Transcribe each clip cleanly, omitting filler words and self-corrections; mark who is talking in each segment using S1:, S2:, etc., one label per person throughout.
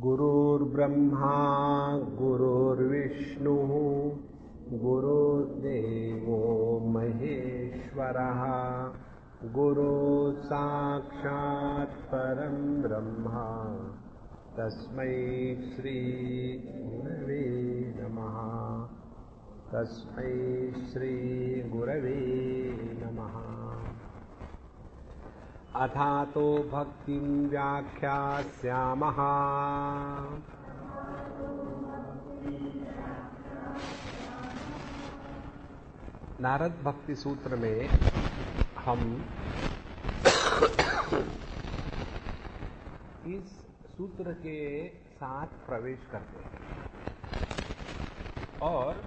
S1: गुरुर्ब्रह्मा गुरुर्विष्णुः गुरुर्देवो महेश्वरः गुरुः साक्षात् परं ब्रह्म तस्मै श्री गुरवे नमः। तस्मै श्री गुरवे नमः। अथातो भक्तिं व्याख्यास्यामः। नारद भक्ति सूत्र में हम इस सूत्र के साथ प्रवेश करते हैं और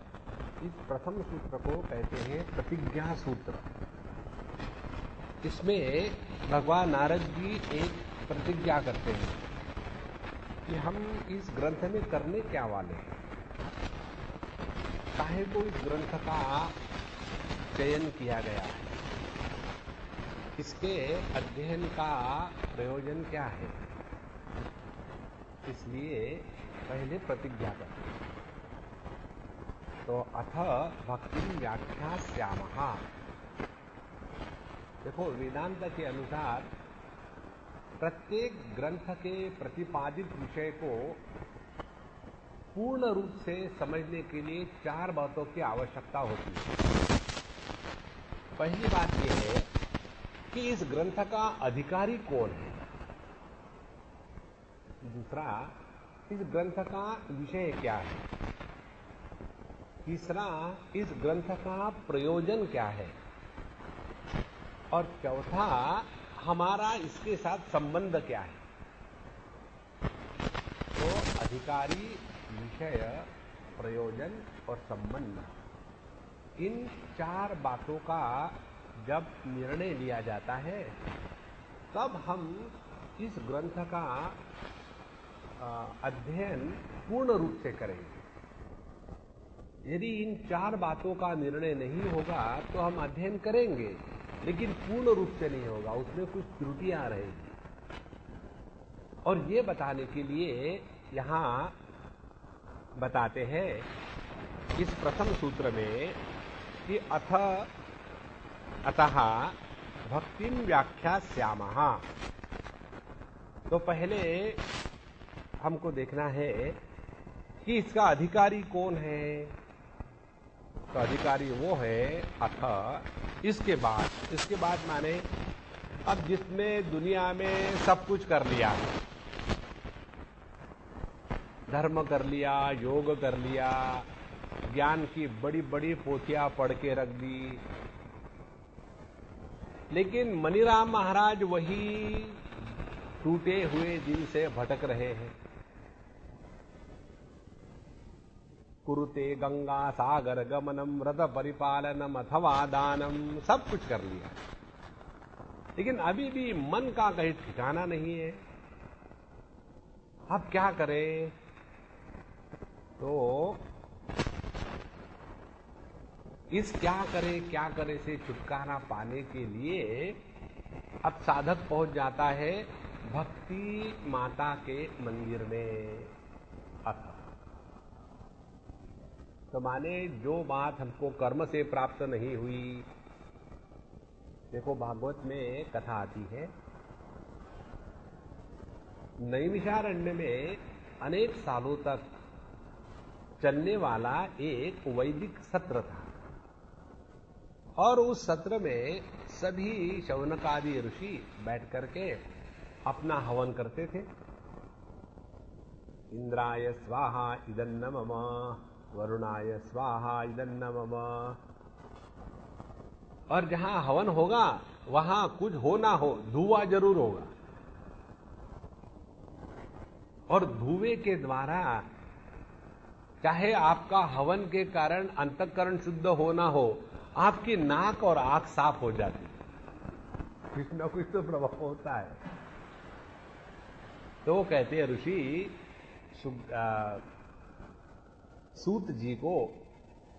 S1: इस प्रथम सूत्र को कहते हैं प्रतिज्ञा सूत्र। इसमें भगवान नारद जी एक प्रतिज्ञा करते हैं कि हम इस ग्रंथ में करने क्या वाले हैं, काहे को इस ग्रंथ का चयन किया गया है, इसके अध्ययन का प्रयोजन क्या है। इसलिए पहले प्रतिज्ञा करते हैं। तो अथ भक्ति व्याख्यास्यामः। देखो, वेदांत के अनुसार प्रत्येक ग्रंथ के प्रतिपादित विषय को पूर्ण रूप से समझने के लिए चार बातों की आवश्यकता होती है। पहली बात यह है कि इस ग्रंथ का अधिकारी कौन है। दूसरा, इस ग्रंथ का विषय क्या है। तीसरा, इस ग्रंथ का प्रयोजन क्या है। और चौथा, हमारा इसके साथ संबंध क्या है। तो अधिकारी, विषय, प्रयोजन और संबंध, इन चार बातों का जब निर्णय लिया जाता है तब हम इस ग्रंथ का अध्ययन पूर्ण रूप से करेंगे। यदि इन चार बातों का निर्णय नहीं होगा तो हम अध्ययन करेंगे लेकिन पूर्ण रूप से नहीं होगा, उसमें कुछ त्रुटियां रहेगी। और ये बताने के लिए यहां बताते हैं इस प्रथम सूत्र में कि अतः भक्तिं व्याख्यास्यामः। तो पहले हमको देखना है कि इसका अधिकारी कौन है। तो अधिकारी वो है अथ, इसके बाद माने अब जिसने दुनिया में सब कुछ कर लिया, धर्म कर लिया, योग कर लिया, ज्ञान की बड़ी बड़ी पोथियां पढ़ के रख दी, लेकिन मनीराम महाराज वही टूटे हुए दिल से भटक रहे हैं। कुरुते गंगा सागर गमनम व्रत परिपालनम अथवा दानम, सब कुछ कर लिया, लेकिन अभी भी मन का कहीं ठिकाना नहीं है। अब क्या करें। तो इस क्या करे से छुटकारा पाने के लिए अब साधक पहुंच जाता है भक्ति माता के मंदिर में। अथ तो माने जो बात हमको कर्म से प्राप्त नहीं हुई। देखो, भागवत में कथा आती है, नैमिषारण्य में अनेक सालों तक चलने वाला एक वैदिक सत्र था और उस सत्र में सभी शौनकादि ऋषि बैठ करके अपना हवन करते थे। इंद्राय स्वाहा इदन्न मम, वरुणाय स्वाहा इदन्न मम। और जहां हवन होगा वहां कुछ हो ना हो, धुआं जरूर होगा। और धुएं के द्वारा चाहे आपका हवन के कारण अंतःकरण शुद्ध हो ना हो, आपकी नाक और आंख साफ हो जाती, कुछ ना कुछ तो प्रभाव होता है। तो वो कहते हैं ऋषि सूत जी को,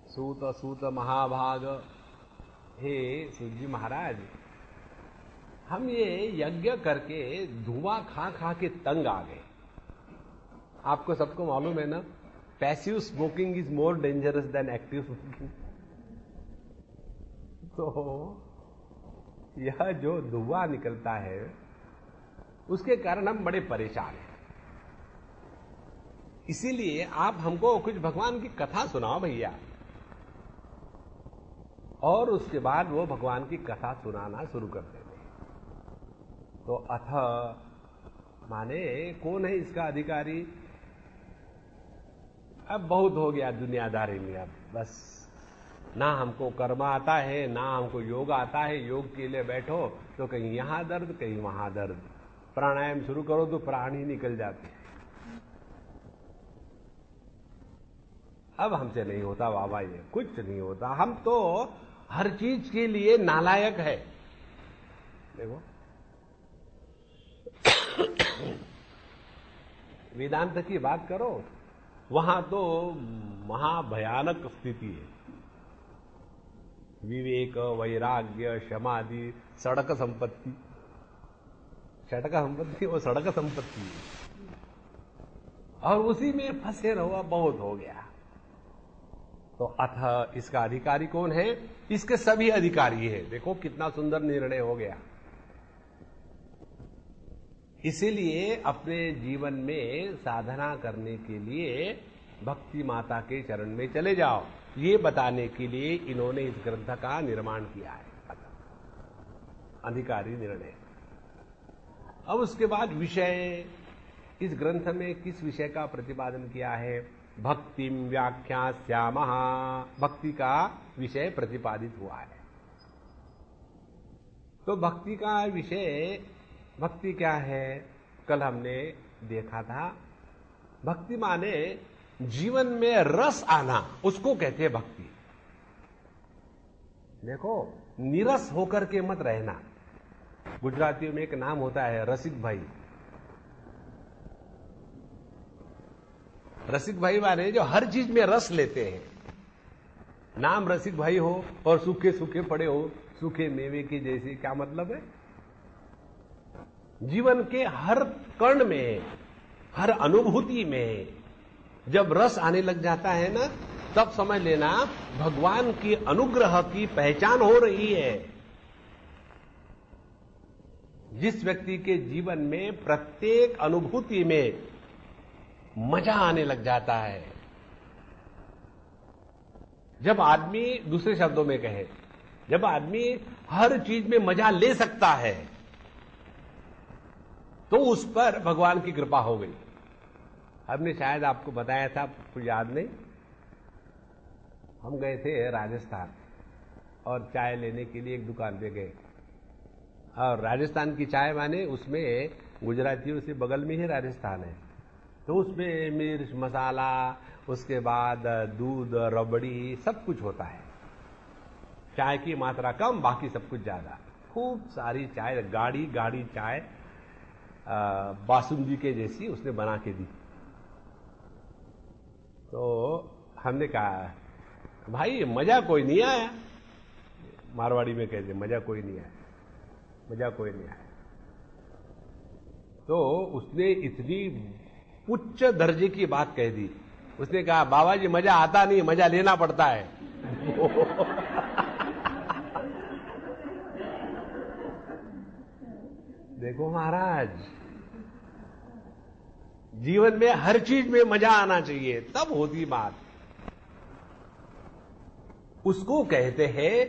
S1: सूत महाभाग, हे सूत जी महाराज, हम ये यज्ञ करके धुआं खा खा के तंग आ गए। आपको सबको मालूम है ना, passive smoking is more dangerous than active smoking. तो यह जो धुआं निकलता है उसके कारण हम बड़े परेशान हैं। इसीलिए आप हमको कुछ भगवान की कथा सुनाओ भैया, और उसके बाद वो भगवान की कथा सुनाना शुरू कर देते। तो अथ माने कौन है इसका अधिकारी? अब बहुत हो गया दुनियादारी में, अब बस ना हमको कर्म आता है, ना हमको योग आता है। योग के लिए बैठो तो कहीं यहां दर्द, कहीं वहां दर्द। प्राणायाम शुरू करो तो प्राण ही निकल जाते हैं। अब हमसे नहीं होता बाबा, ये कुछ नहीं होता। हम तो हर चीज के लिए नालायक है। देखो वेदांत की बात करो, वहां तो महाभयानक स्थिति है। विवेक, वैराग्य, समाधि, सड़क संपत्ति। सड़क संपत्ति वो सड़क संपत्ति है, और उसी में फंसे रहो। बहुत हो गया। तो अथ इसका अधिकारी कौन है? इसके सभी अधिकारी है। देखो कितना सुंदर निर्णय हो गया। इसीलिए अपने जीवन में साधना करने के लिए भक्ति माता के चरण में चले जाओ, ये बताने के लिए इन्होंने इस ग्रंथ का निर्माण किया है। अधिकारी निर्णय। अब उसके बाद विषय, इस ग्रंथ में किस विषय का प्रतिपादन किया है? भक्तिम व्याख्यास्यामः, भक्ति का विषय प्रतिपादित हुआ है। तो भक्ति का विषय, भक्ति क्या है? कल हमने देखा था, भक्ति माने जीवन में रस आना, उसको कहते हैं भक्ति। देखो निरस होकर के मत रहना। गुजरातियों में एक नाम होता है रसिक भाई। रसिक भाई माने जो हर चीज में रस लेते हैं। नाम रसिक भाई हो और सूखे सूखे पड़े हो, सूखे मेवे की जैसे, क्या मतलब है? जीवन के हर कण में, हर अनुभूति में जब रस आने लग जाता है ना, तब समझ लेना भगवान की अनुग्रह की पहचान हो रही है। जिस व्यक्ति के जीवन में प्रत्येक अनुभूति में मजा आने लग जाता है, जब आदमी, दूसरे शब्दों में कहे, जब आदमी हर चीज में मजा ले सकता है, तो उस पर भगवान की कृपा हो गई। हमने शायद आपको बताया था, कुछ याद नहीं। हम गए थे राजस्थान और चाय लेने के लिए एक दुकान पे गए, और राजस्थान की चाय माने उसमें गुजरातियों से बगल में ही राजस्थान है, तो उसमें मिर्च मसाला, उसके बाद दूध, रबड़ी, सब कुछ होता है। चाय की मात्रा कम, बाकी सब कुछ ज्यादा। खूब सारी चाय, गाढ़ी गाढ़ी चाय, बासुंदी के जैसी उसने बना के दी। तो हमने कहा भाई मजा कोई नहीं आया। मारवाड़ी में कहते मजा कोई नहीं आया, मजा कोई नहीं आया। तो उसने इतनी उच्च दर्जे की बात कह दी। उसने कहा बाबा जी मजा आता नहीं, मजा लेना पड़ता है। देखो महाराज, जीवन में हर चीज में मजा आना चाहिए, तब होती बात। उसको कहते हैं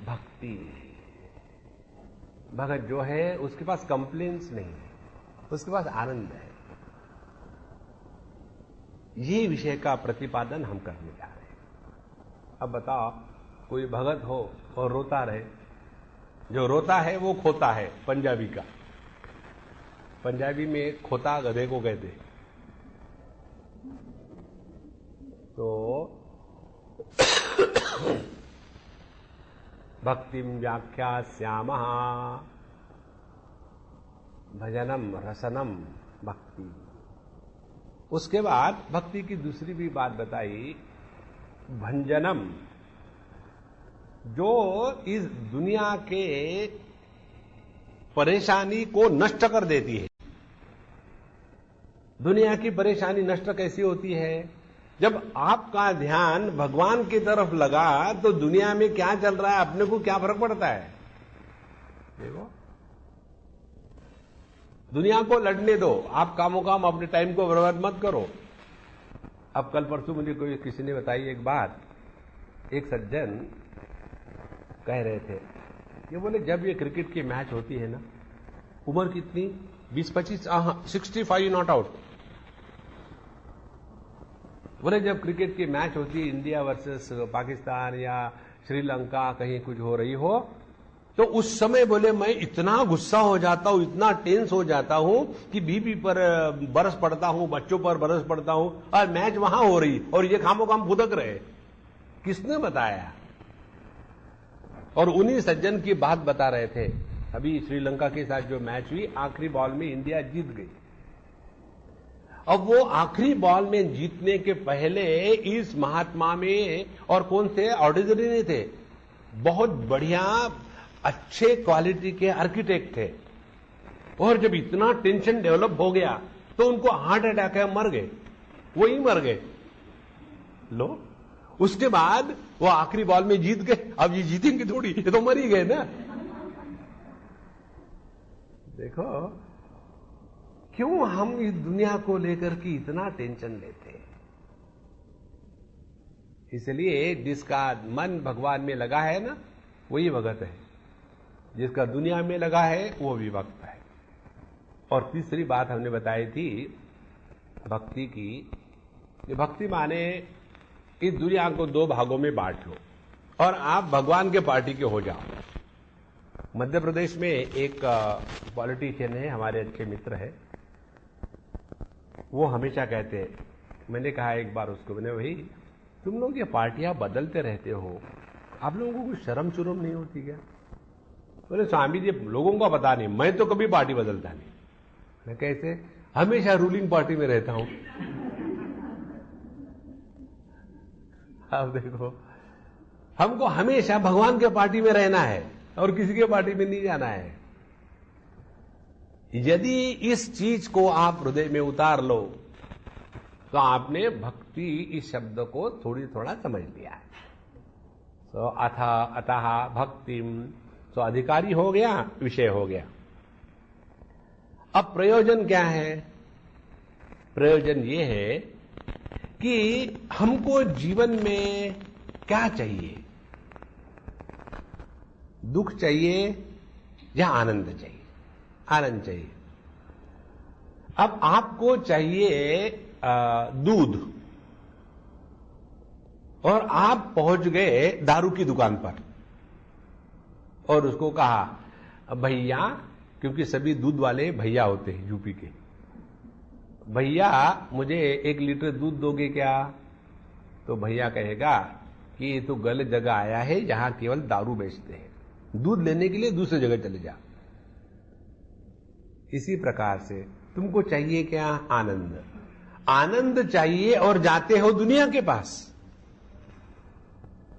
S1: भक्ति। भगत जो है उसके पास कंप्लेंट्स नहीं है, उसके पास आनंद है। ये विषय का प्रतिपादन हम करने जा रहे हैं। अब बताओ, कोई भगत हो और रोता रहे। जो रोता है वो खोता है, पंजाबी का। पंजाबी में खोता गधे को कहते। तो भक्तिम व्याख्यास्यामः, भजनम रसनम भक्ति। उसके बाद भक्ति की दूसरी भी बात बताई, भंजनम, जो इस दुनिया के परेशानी को नष्ट कर देती है। दुनिया की परेशानी नष्ट कैसी होती है? जब आपका ध्यान भगवान की तरफ लगा तो दुनिया में क्या चल रहा है अपने को क्या फर्क पड़ता है? देखो, दुनिया को लड़ने दो, आप कामों काम अपने टाइम को बर्बाद मत करो। अब कल परसों मुझे किसी ने बताई एक बात, एक सज्जन कह रहे थे, ये बोले जब ये क्रिकेट की मैच होती है ना, उम्र कितनी 20-25, 65 नॉट आउट। बोले जब क्रिकेट की मैच होती है इंडिया वर्सेस पाकिस्तान या श्रीलंका कहीं कुछ हो रही हो, तो उस समय बोले मैं इतना गुस्सा हो जाता हूं, इतना टेंस हो जाता हूं कि बीबी पर बरस पड़ता हूं, बच्चों पर बरस पड़ता हूं, और मैच वहां हो रही और ये खामो काम फुदक रहे। किसने बताया? और उन्हीं सज्जन की बात बता रहे थे। अभी श्रीलंका के साथ जो मैच हुई, आखिरी बॉल में इंडिया जीत गई। अब वो आखिरी बॉल में जीतने के पहले इस महात्मा में, और कौन थे, ऑर्डिनरी नहीं थे, बहुत बढ़िया अच्छे क्वालिटी के आर्किटेक्ट थे। और जब इतना टेंशन डेवलप हो गया तो उनको हार्ट अटैक है, मर गए, वही मर गए। लो, उसके बाद वो आखिरी बॉल में जीत गए। अब ये जीतेंगे थोड़ी, ये तो मर ही गए ना। देखो क्यों हम इस दुनिया को लेकर के इतना टेंशन लेते हैं। इसलिए जिसका मन भगवान में लगा है ना, वही भगत है, जिसका दुनिया में लगा है वो भी भक्त है। और तीसरी बात हमने बताई थी भक्ति की। भक्ति माने इस दुनिया को दो भागों में बांट लो और आप भगवान के पार्टी के हो जाओ। मध्य प्रदेश में एक पॉलिटिशियन है, हमारे अच्छे मित्र है, वो हमेशा कहते हैं, मैंने कहा एक बार उसको, मैंने भाई तुम लोग ये पार्टियां बदलते रहते हो, आप लोगों को कुछ शर्म चुरम नहीं होती क्या? बोले स्वामी जी लोगों को पता नहीं, मैं तो कभी पार्टी बदलता नहीं। मैं कैसे? हमेशा रूलिंग पार्टी में रहता हूं। अब देखो, हमको हमेशा भगवान के पार्टी में रहना है और किसी के पार्टी में नहीं जाना है। यदि इस चीज को आप हृदय में उतार लो तो आपने भक्ति इस शब्द को थोड़ा समझ लिया है। तो अतः भक्तिम, तो अधिकारी हो गया, विषय हो गया। अब प्रयोजन क्या है? प्रयोजन ये है कि हमको जीवन में क्या चाहिए? दुख चाहिए या आनंद चाहिए? आनंद चाहिए। अब आपको चाहिए दूध, और आप पहुंच गए दारू की दुकान पर और उसको कहा भैया, क्योंकि सभी दूध वाले भैया होते हैं यूपी के, भैया मुझे 1 लीटर दूध दोगे क्या? तो भैया कहेगा कि ये तो गलत जगह आया है, जहां केवल दारू बेचते हैं, दूध लेने के लिए दूसरी जगह चले जा। इसी प्रकार से तुमको चाहिए क्या? आनंद। आनंद चाहिए और जाते हो दुनिया के पास।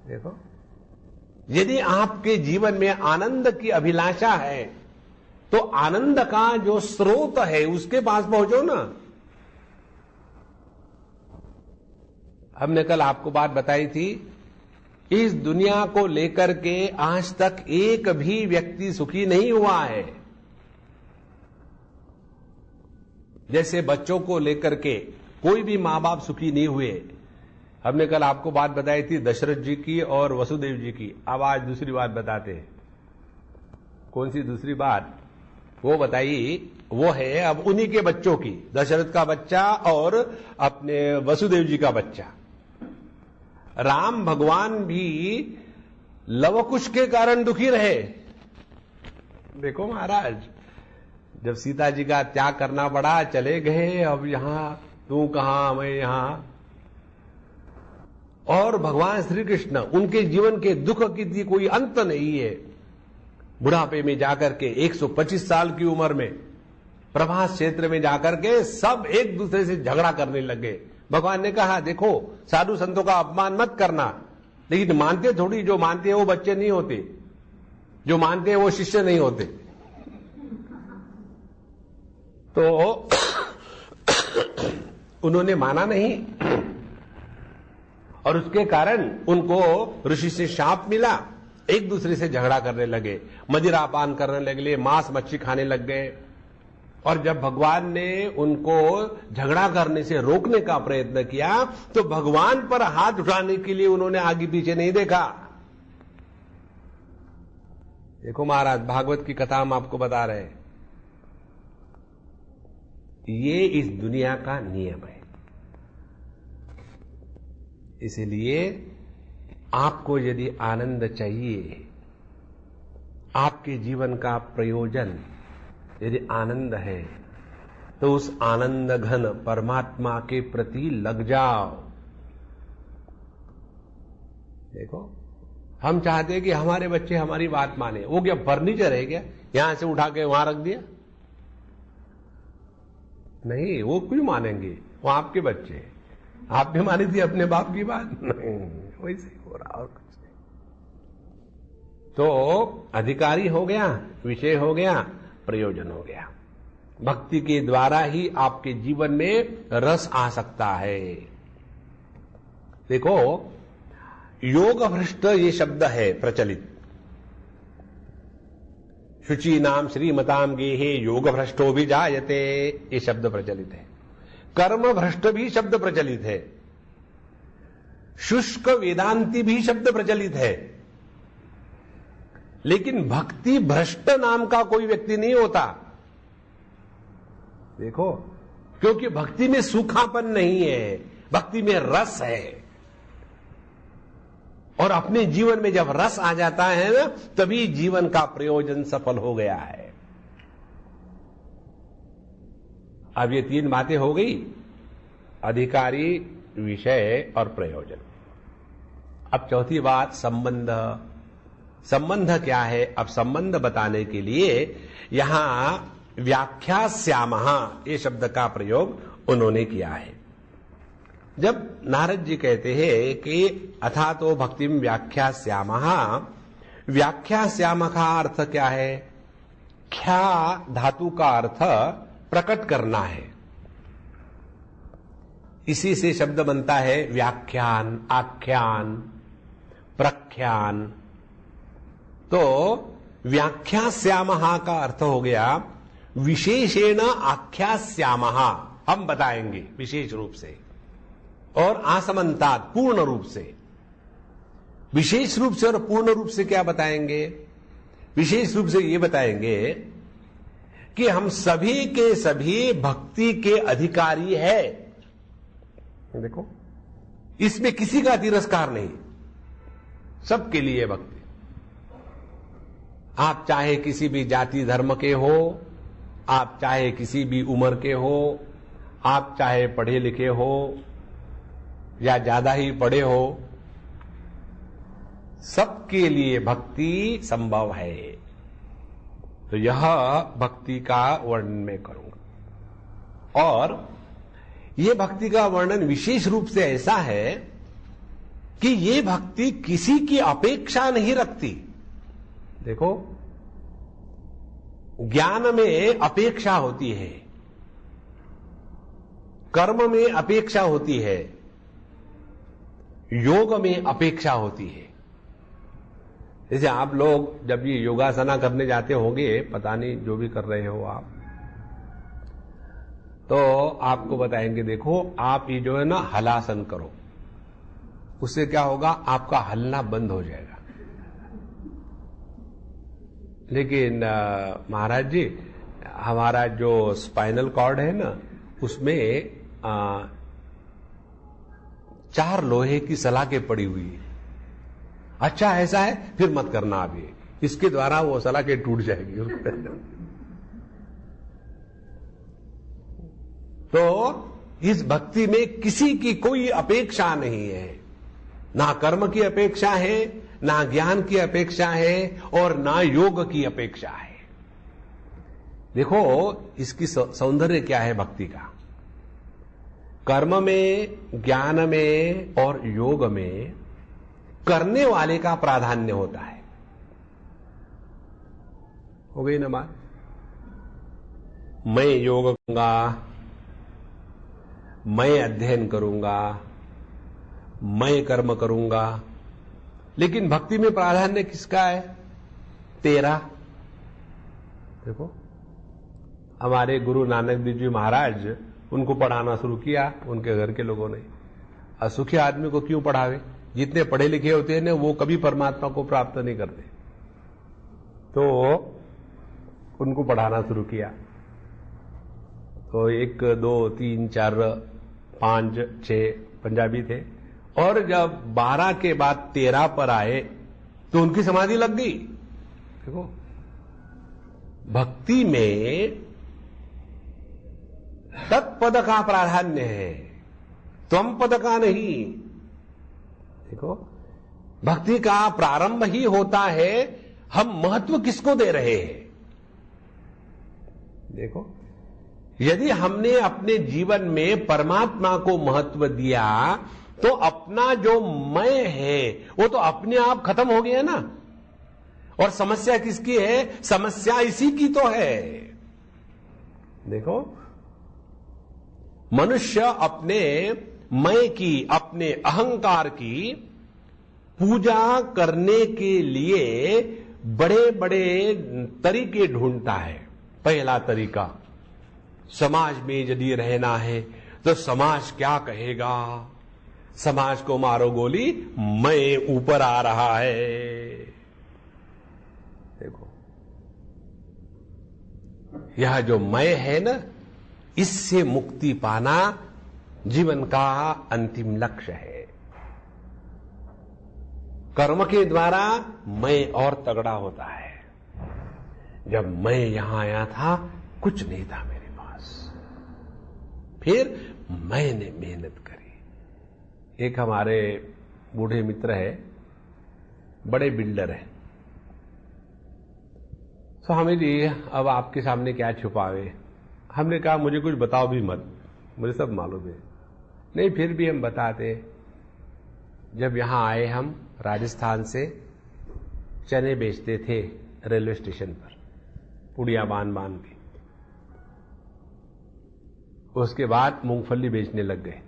S1: देखो, यदि आपके जीवन में आनंद की अभिलाषा है तो आनंद का जो स्रोत है उसके पास पहुंचो ना। हमने कल आपको बात बताई थी, इस दुनिया को लेकर के आज तक एक भी व्यक्ति सुखी नहीं हुआ है। जैसे बच्चों को लेकर के कोई भी मां बाप सुखी नहीं हुए। हमने कल आपको बात बताई थी दशरथ जी की और वसुदेव जी की। अब आज दूसरी बात बताते हैं। कौन सी दूसरी बात? वो बताई, वो है अब उन्हीं के बच्चों की, दशरथ का बच्चा और अपने वसुदेव जी का बच्चा। राम भगवान भी लवकुश के कारण दुखी रहे। देखो महाराज, जब सीता जी का त्याग करना पड़ा, चले गए, अब यहां तू कहां मैं यहां। और भगवान श्री कृष्ण, उनके जीवन के दुख की कोई अंत नहीं है। बुढ़ापे में जाकर के 125 साल की उम्र में प्रभास क्षेत्र में जाकर के सब एक दूसरे से झगड़ा करने लगे। भगवान ने कहा देखो, साधु संतों का अपमान मत करना, लेकिन मानते थोड़ी, जो मानते हैं वो बच्चे नहीं होते, जो मानते हैं वो शिष्य नहीं होते। तो उन्होंने माना नहीं, और उसके कारण उनको ऋषि से शाप मिला, एक दूसरे से झगड़ा करने लगे, मदिरापान करने लगे, मांस मच्छी खाने लग गए। और जब भगवान ने उनको झगड़ा करने से रोकने का प्रयत्न किया तो भगवान पर हाथ उठाने के लिए उन्होंने आगे पीछे नहीं देखा। देखो महाराज, भागवत की कथा हम आपको बता रहे हैं, ये इस दुनिया का नियम है। इसलिए आपको यदि आनंद चाहिए, आपके जीवन का प्रयोजन यदि आनंद है, तो उस आनंद घन परमात्मा के प्रति लग जाओ। देखो, हम चाहते हैं कि हमारे बच्चे हमारी बात माने। वो क्या फर्नीचर है क्या, यहां से उठा के वहां रख दिया? नहीं, वो क्यों मानेंगे? वो आपके बच्चे, आपने मानी थी अपने बाप की बात? नहीं, वैसे ही हो रहा और कुछ नहीं। तो अधिकारी हो गया, विषय हो गया, प्रयोजन हो गया। भक्ति के द्वारा ही आपके जीवन में रस आ सकता है। देखो, योग भ्रष्ट ये शब्द है प्रचलित। शुचि नाम श्रीमताम गेहे योग भ्रष्टो भी जायते, ये शब्द प्रचलित है। कर्म भ्रष्ट भी शब्द प्रचलित है। शुष्क वेदांती भी शब्द प्रचलित है। लेकिन भक्ति भ्रष्ट नाम का कोई व्यक्ति नहीं होता। देखो, क्योंकि भक्ति में सूखापन नहीं है, भक्ति में रस है। और अपने जीवन में जब रस आ जाता है ना, तभी जीवन का प्रयोजन सफल हो गया है। अब ये तीन बातें हो गई, अधिकारी, विषय और प्रयोजन। अब चौथी बात, संबंध। संबंध क्या है? अब संबंध बताने के लिए यहां व्याख्यास्यामः ये शब्द का प्रयोग उन्होंने किया है। जब नारद जी कहते हैं कि अथा तो भक्तिम व्याख्यास्यामः, व्याख्यास्यामः का अर्थ क्या है? ख्या धातु का अर्थ प्रकट करना है। इसी से शब्द बनता है व्याख्यान, आख्यान, प्रख्यान। तो व्याख्यास्यामः का अर्थ हो गया विशेषेण आख्यास्यामः, हम बताएंगे विशेष रूप से, और आसमंतात पूर्ण रूप से। विशेष रूप से और पूर्ण रूप से क्या बताएंगे? विशेष रूप से ये बताएंगे कि हम सभी के सभी भक्ति के अधिकारी है। देखो, इसमें किसी का तिरस्कार नहीं, सबके लिए भक्ति। आप चाहे किसी भी जाति धर्म के हो, आप चाहे किसी भी उम्र के हो, आप चाहे पढ़े लिखे हो या ज्यादा ही पढ़े हो, सबके लिए भक्ति संभव है। तो यह भक्ति का वर्णन मैं करूंगा। और यह भक्ति का वर्णन विशेष रूप से ऐसा है कि यह भक्ति किसी की अपेक्षा नहीं रखती। देखो, ज्ञान में अपेक्षा होती है, कर्म में अपेक्षा होती है, योग में अपेक्षा होती है। जैसे आप लोग जब ये योगासना करने जाते होंगे, पता नहीं जो भी कर रहे हो आप, तो आपको बताएंगे देखो आप ये जो है ना हलासन करो, उससे क्या होगा, आपका हलना बंद हो जाएगा। लेकिन महाराज जी, हमारा जो स्पाइनल कॉर्ड है ना, उसमें 4 लोहे की सलाखें पड़ी हुई है। अच्छा ऐसा है, फिर मत करना अभी, इसके द्वारा वो सलाखें टूट जाएगी। तो इस भक्ति में किसी की कोई अपेक्षा नहीं है, ना कर्म की अपेक्षा है, ना ज्ञान की अपेक्षा है, और ना योग की अपेक्षा है। देखो इसकी सौंदर्य क्या है भक्ति का। कर्म में, ज्ञान में और योग में करने वाले का प्राधान्य होता है। हो गई ना बात? मैं योग करूंगा, मैं अध्ययन करूंगा, मैं कर्म करूंगा। लेकिन भक्ति में प्राधान्य किसका है? तेरा। देखो, हमारे गुरु नानक देव जी महाराज, उनको पढ़ाना शुरू किया उनके घर के लोगों ने। असुखी आदमी को क्यों पढ़ावे? जितने पढ़े लिखे होते हैं ना, वो कभी परमात्मा को प्राप्त नहीं करते। तो उनको पढ़ाना शुरू किया। तो 1, 2, 3, 4, 5, 6 पंजाबी थे, और जब 12 के बाद 13 पर आए तो उनकी समाधि लग गई। देखो, भक्ति में तत्पद का प्राधान्य है, त्वम पद का नहीं। देखो, भक्ति का प्रारंभ ही होता है हम महत्व किसको दे रहे हैं। देखो, यदि हमने अपने जीवन में परमात्मा को महत्व दिया तो अपना जो मैं है वो तो अपने आप खत्म हो गया ना। और समस्या किसकी है? समस्या इसी की तो है। देखो, मनुष्य अपने मैं की, अपने अहंकार की पूजा करने के लिए बड़े बड़े तरीके ढूंढता है। पहला तरीका, समाज में यदि रहना है तो समाज क्या कहेगा, समाज को मारो गोली, मैं ऊपर आ रहा है। देखो, यह जो मैं है ना, इससे मुक्ति पाना जीवन का अंतिम लक्ष्य है। कर्म के द्वारा मैं और तगड़ा होता है। जब मैं यहां आया था कुछ नहीं था मेरे पास, फिर मैंने मेहनत करी। एक हमारे बूढ़े मित्र है, बड़े बिल्डर है। स्वामी जी, अब आपके सामने क्या छुपावे। हमने कहा मुझे कुछ बताओ भी मत, मुझे सब मालूम है। नहीं, फिर भी हम बताते। जब यहां आए हम राजस्थान से चने बेचते थे रेलवे स्टेशन पर, पुड़िया बांध के। उसके बाद मूंगफली बेचने लग गए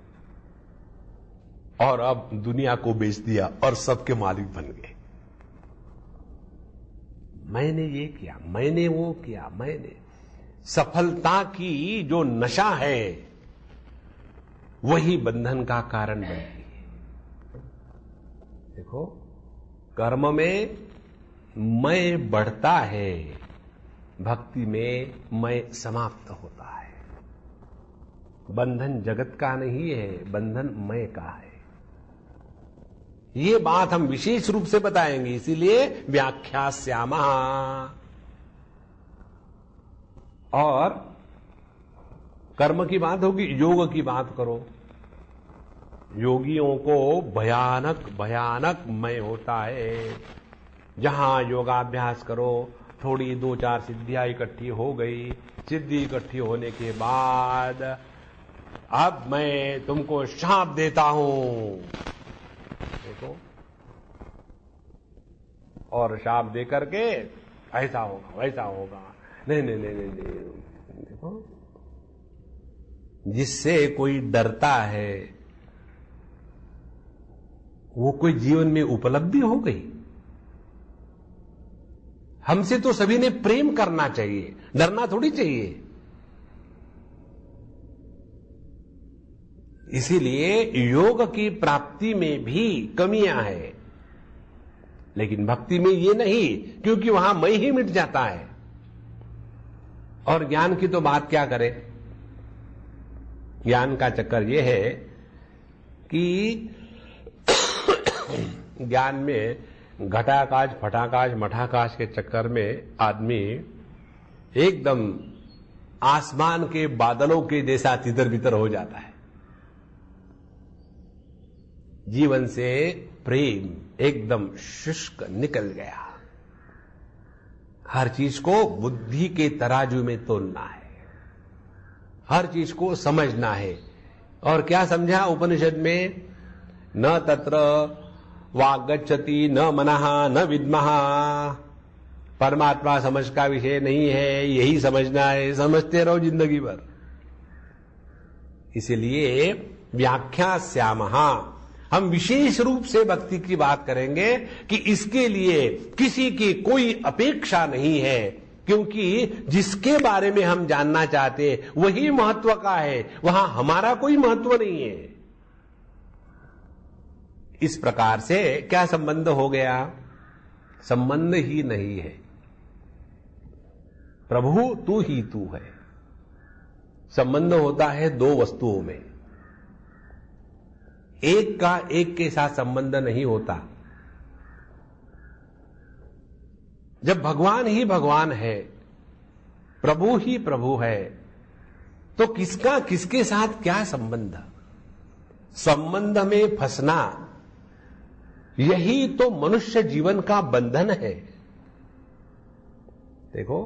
S1: और अब दुनिया को बेच दिया और सबके मालिक बन गए। मैंने ये किया, मैंने वो किया, मैंने। सफलता की जो नशा है वही बंधन का कारण बनती है। देखो, कर्म में मैं बढ़ता है, भक्ति में मैं समाप्त होता है। बंधन जगत का नहीं है, बंधन मैं का है। ये बात हम विशेष रूप से बताएंगे, इसीलिए व्याख्यास्यामः। और कर्म की बात होगी, योग की बात करो। योगियों को भयानक भयानक मय होता है। जहां योगाभ्यास करो, थोड़ी 2-4 सिद्धियां इकट्ठी हो गई, सिद्धि इकट्ठी होने के बाद अब मैं तुमको शाप देता हूं, देखो, और शाप दे करके ऐसा होगा वैसा होगा। नहीं नहीं नहीं नहीं, नहीं। देखो, जिससे कोई डरता है वो कोई जीवन में उपलब्धि हो गई। हमसे तो सभी ने प्रेम करना चाहिए, डरना थोड़ी चाहिए। इसीलिए योग की प्राप्ति में भी कमियां हैं, लेकिन भक्ति में ये नहीं, क्योंकि वहां मैं ही मिट जाता है। और ज्ञान की तो बात क्या करें। ज्ञान का चक्कर यह है कि ज्ञान में घटाकाश फटाकाश मठाकाश के चक्कर में आदमी एकदम आसमान के बादलों के जैसा तितर बितर हो जाता है। जीवन से प्रेम एकदम शुष्क निकल गया। हर चीज को बुद्धि के तराजू में तोलना है, हर चीज को समझना है। और क्या समझा उपनिषद में? न तत्र वागच्छति न मनः न विद्मः। परमात्मा समझ का विषय नहीं है, यही समझना है। समझते रहो जिंदगी भर। इसलिए व्याख्यास्यामः, हम विशेष रूप से भक्ति की बात करेंगे कि इसके लिए किसी की कोई अपेक्षा नहीं है, क्योंकि जिसके बारे में हम जानना चाहते वही महत्व का है, वहां हमारा कोई महत्व नहीं है। इस प्रकार से क्या संबंध हो गया? संबंध ही नहीं है। प्रभु तू ही तू है। संबंध होता है दो वस्तुओं में, एक का एक के साथ संबंध नहीं होता। जब भगवान ही भगवान है, प्रभु ही प्रभु है, तो किसका किसके साथ क्या संबंध? संबंध में फंसना, यही तो मनुष्य जीवन का बंधन है। देखो,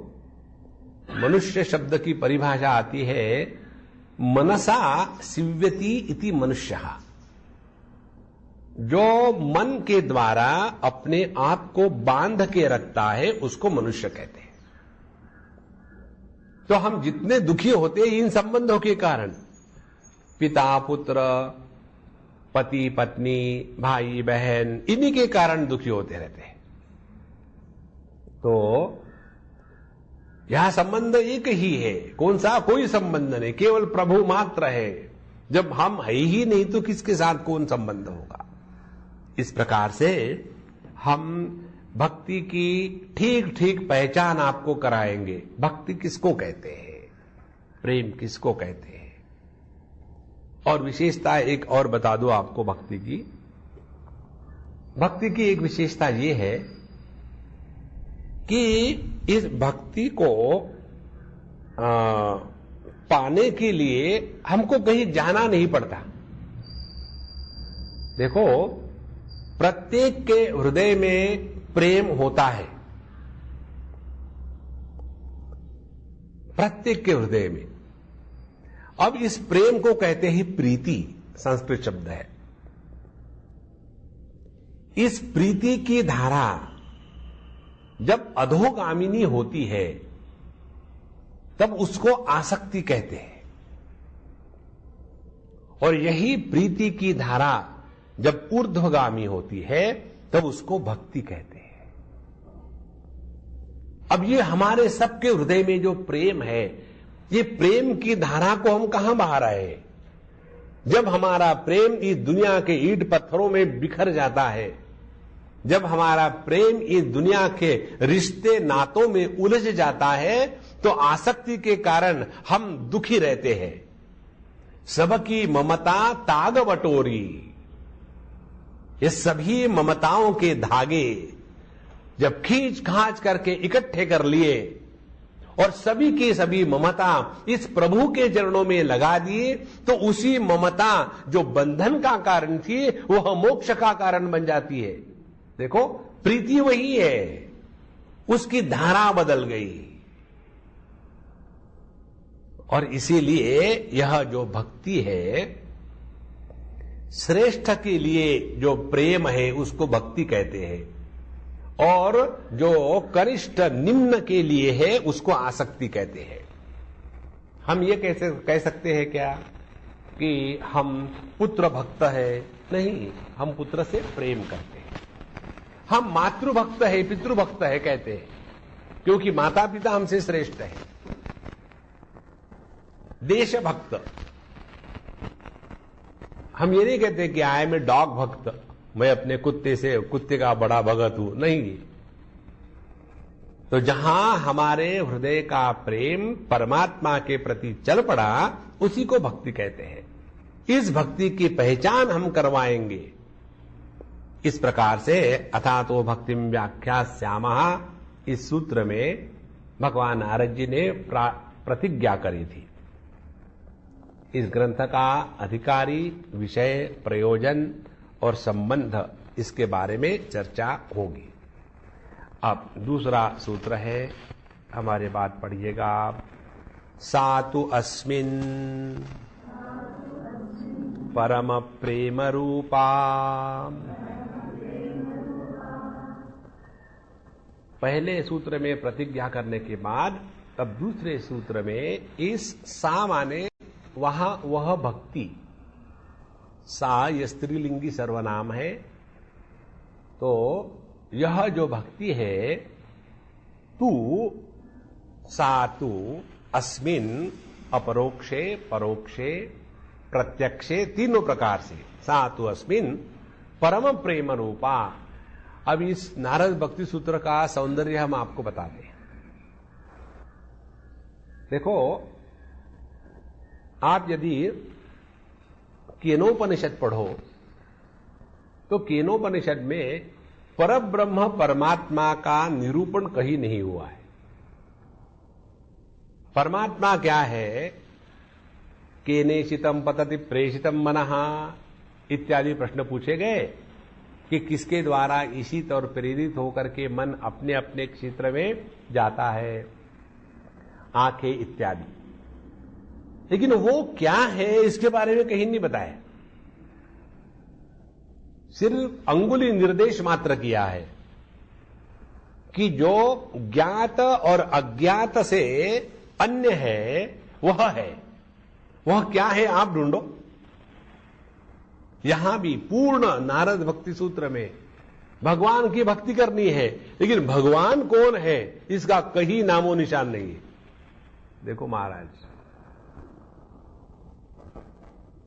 S1: मनुष्य शब्द की परिभाषा आती है मनसा सिव्यति इति मनुष्यः। जो मन के द्वारा अपने आप को बांध के रखता है उसको मनुष्य कहते हैं। तो हम जितने दुखी होते हैं इन संबंधों के कारण, पिता पुत्र, पति पत्नी, भाई बहन, इन्हीं के कारण दुखी होते रहते हैं। तो यह संबंध एक ही है। कौन सा? कोई संबंध नहीं, केवल प्रभु मात्र है। जब हम है ही नहीं तो किसके साथ कौन संबंध होगा? इस प्रकार से हम भक्ति की ठीक ठीक पहचान आपको कराएंगे। भक्ति किसको कहते हैं, प्रेम किसको कहते हैं, और विशेषता एक और बता दो आपको भक्ति की। भक्ति की एक विशेषता यह है कि इस भक्ति को पाने के लिए हमको कहीं जाना नहीं पड़ता। देखो, प्रत्येक के हृदय में प्रेम होता है, प्रत्येक के हृदय में। अब इस प्रेम को कहते हैं प्रीति, संस्कृत शब्द है। इस प्रीति की धारा जब अधोगामिनी होती है तब उसको आसक्ति कहते हैं, और यही प्रीति की धारा जब ऊर्ध्वगामी होती है तब उसको भक्ति कहते हैं। अब ये हमारे सबके हृदय में जो प्रेम है, ये प्रेम की धारा को हम कहां बहा रहे हैं? जब हमारा प्रेम इस दुनिया के ईंट पत्थरों में बिखर जाता है, जब हमारा प्रेम इस दुनिया के रिश्ते नातों में उलझ जाता है, तो आसक्ति के कारण हम दुखी रहते हैं। सबकी ममता ताग बटोरी, ये सभी ममताओं के धागे जब खींच खांच करके इकट्ठे कर लिए और सभी की सभी ममता इस प्रभु के चरणों में लगा दिए, तो उसी ममता जो बंधन का कारण थी वह मोक्ष का कारण बन जाती है। देखो, प्रीति वही है, उसकी धारा बदल गई। और इसीलिए यह जो भक्ति है, श्रेष्ठ के लिए जो प्रेम है उसको भक्ति कहते हैं, और जो कनिष्ठ निम्न के लिए है उसको आसक्ति कहते हैं। हम ये कैसे कह सकते हैं क्या कि हम पुत्र भक्त है? नहीं, हम पुत्र से प्रेम करते हैं। हम मातृभक्त है, पितृभक्त है कहते हैं, क्योंकि माता पिता हमसे श्रेष्ठ है। देशभक्त, हम ये नहीं कहते कि आई एम ए डॉग भक्त, मैं अपने कुत्ते का बड़ा भगत हूं, नहीं। तो जहां हमारे हृदय का प्रेम परमात्मा के प्रति चल पड़ा, उसी को भक्ति कहते हैं। इस भक्ति की पहचान हम करवाएंगे। इस प्रकार से अथातो भक्तिम व्याख्यास्यामः, इस सूत्र में भगवान नारद जी ने प्रतिज्ञा करी थी। इस ग्रंथ का अधिकारी, विषय, प्रयोजन और संबंध, इसके बारे में चर्चा होगी। अब दूसरा सूत्र है, हमारे बात पढ़िएगा आप। सातु अस्मिन् परम प्रेम रूपा। पहले सूत्र में प्रतिज्ञा करने के बाद तब दूसरे सूत्र में इस सा माने वहां वह भक्ति, सा ये स्त्रीलिंगी सर्वनाम है, तो यह जो भक्ति है, तू सा तू अस्मिन अपरोक्षे परोक्षे प्रत्यक्षे तीनों प्रकार से सा तू अस्मिन परम प्रेम रूपा। अब इस नारद भक्ति सूत्र का सौंदर्य हम आपको बताते हैं। देखो, आप यदि केनोपनिषद पढ़ो तो केनोपनिषद में परब्रह्म परमात्मा का निरूपण कहीं नहीं हुआ है। परमात्मा क्या है? केनेशितम पतति प्रेषितम मनः इत्यादि प्रश्न पूछे गए कि किसके द्वारा ईशित और प्रेरित होकर के मन अपने अपने क्षेत्र में जाता है, आंखें इत्यादि। लेकिन वो क्या है इसके बारे में कहीं नहीं बताया, सिर्फ अंगुली निर्देश मात्र किया है कि जो ज्ञात और अज्ञात से अन्य है वह है। वह क्या है आप ढूंढो। यहां भी पूर्ण नारद भक्ति सूत्र में भगवान की भक्ति करनी है, लेकिन भगवान कौन है इसका कहीं नामो निशान नहीं है। देखो महाराज,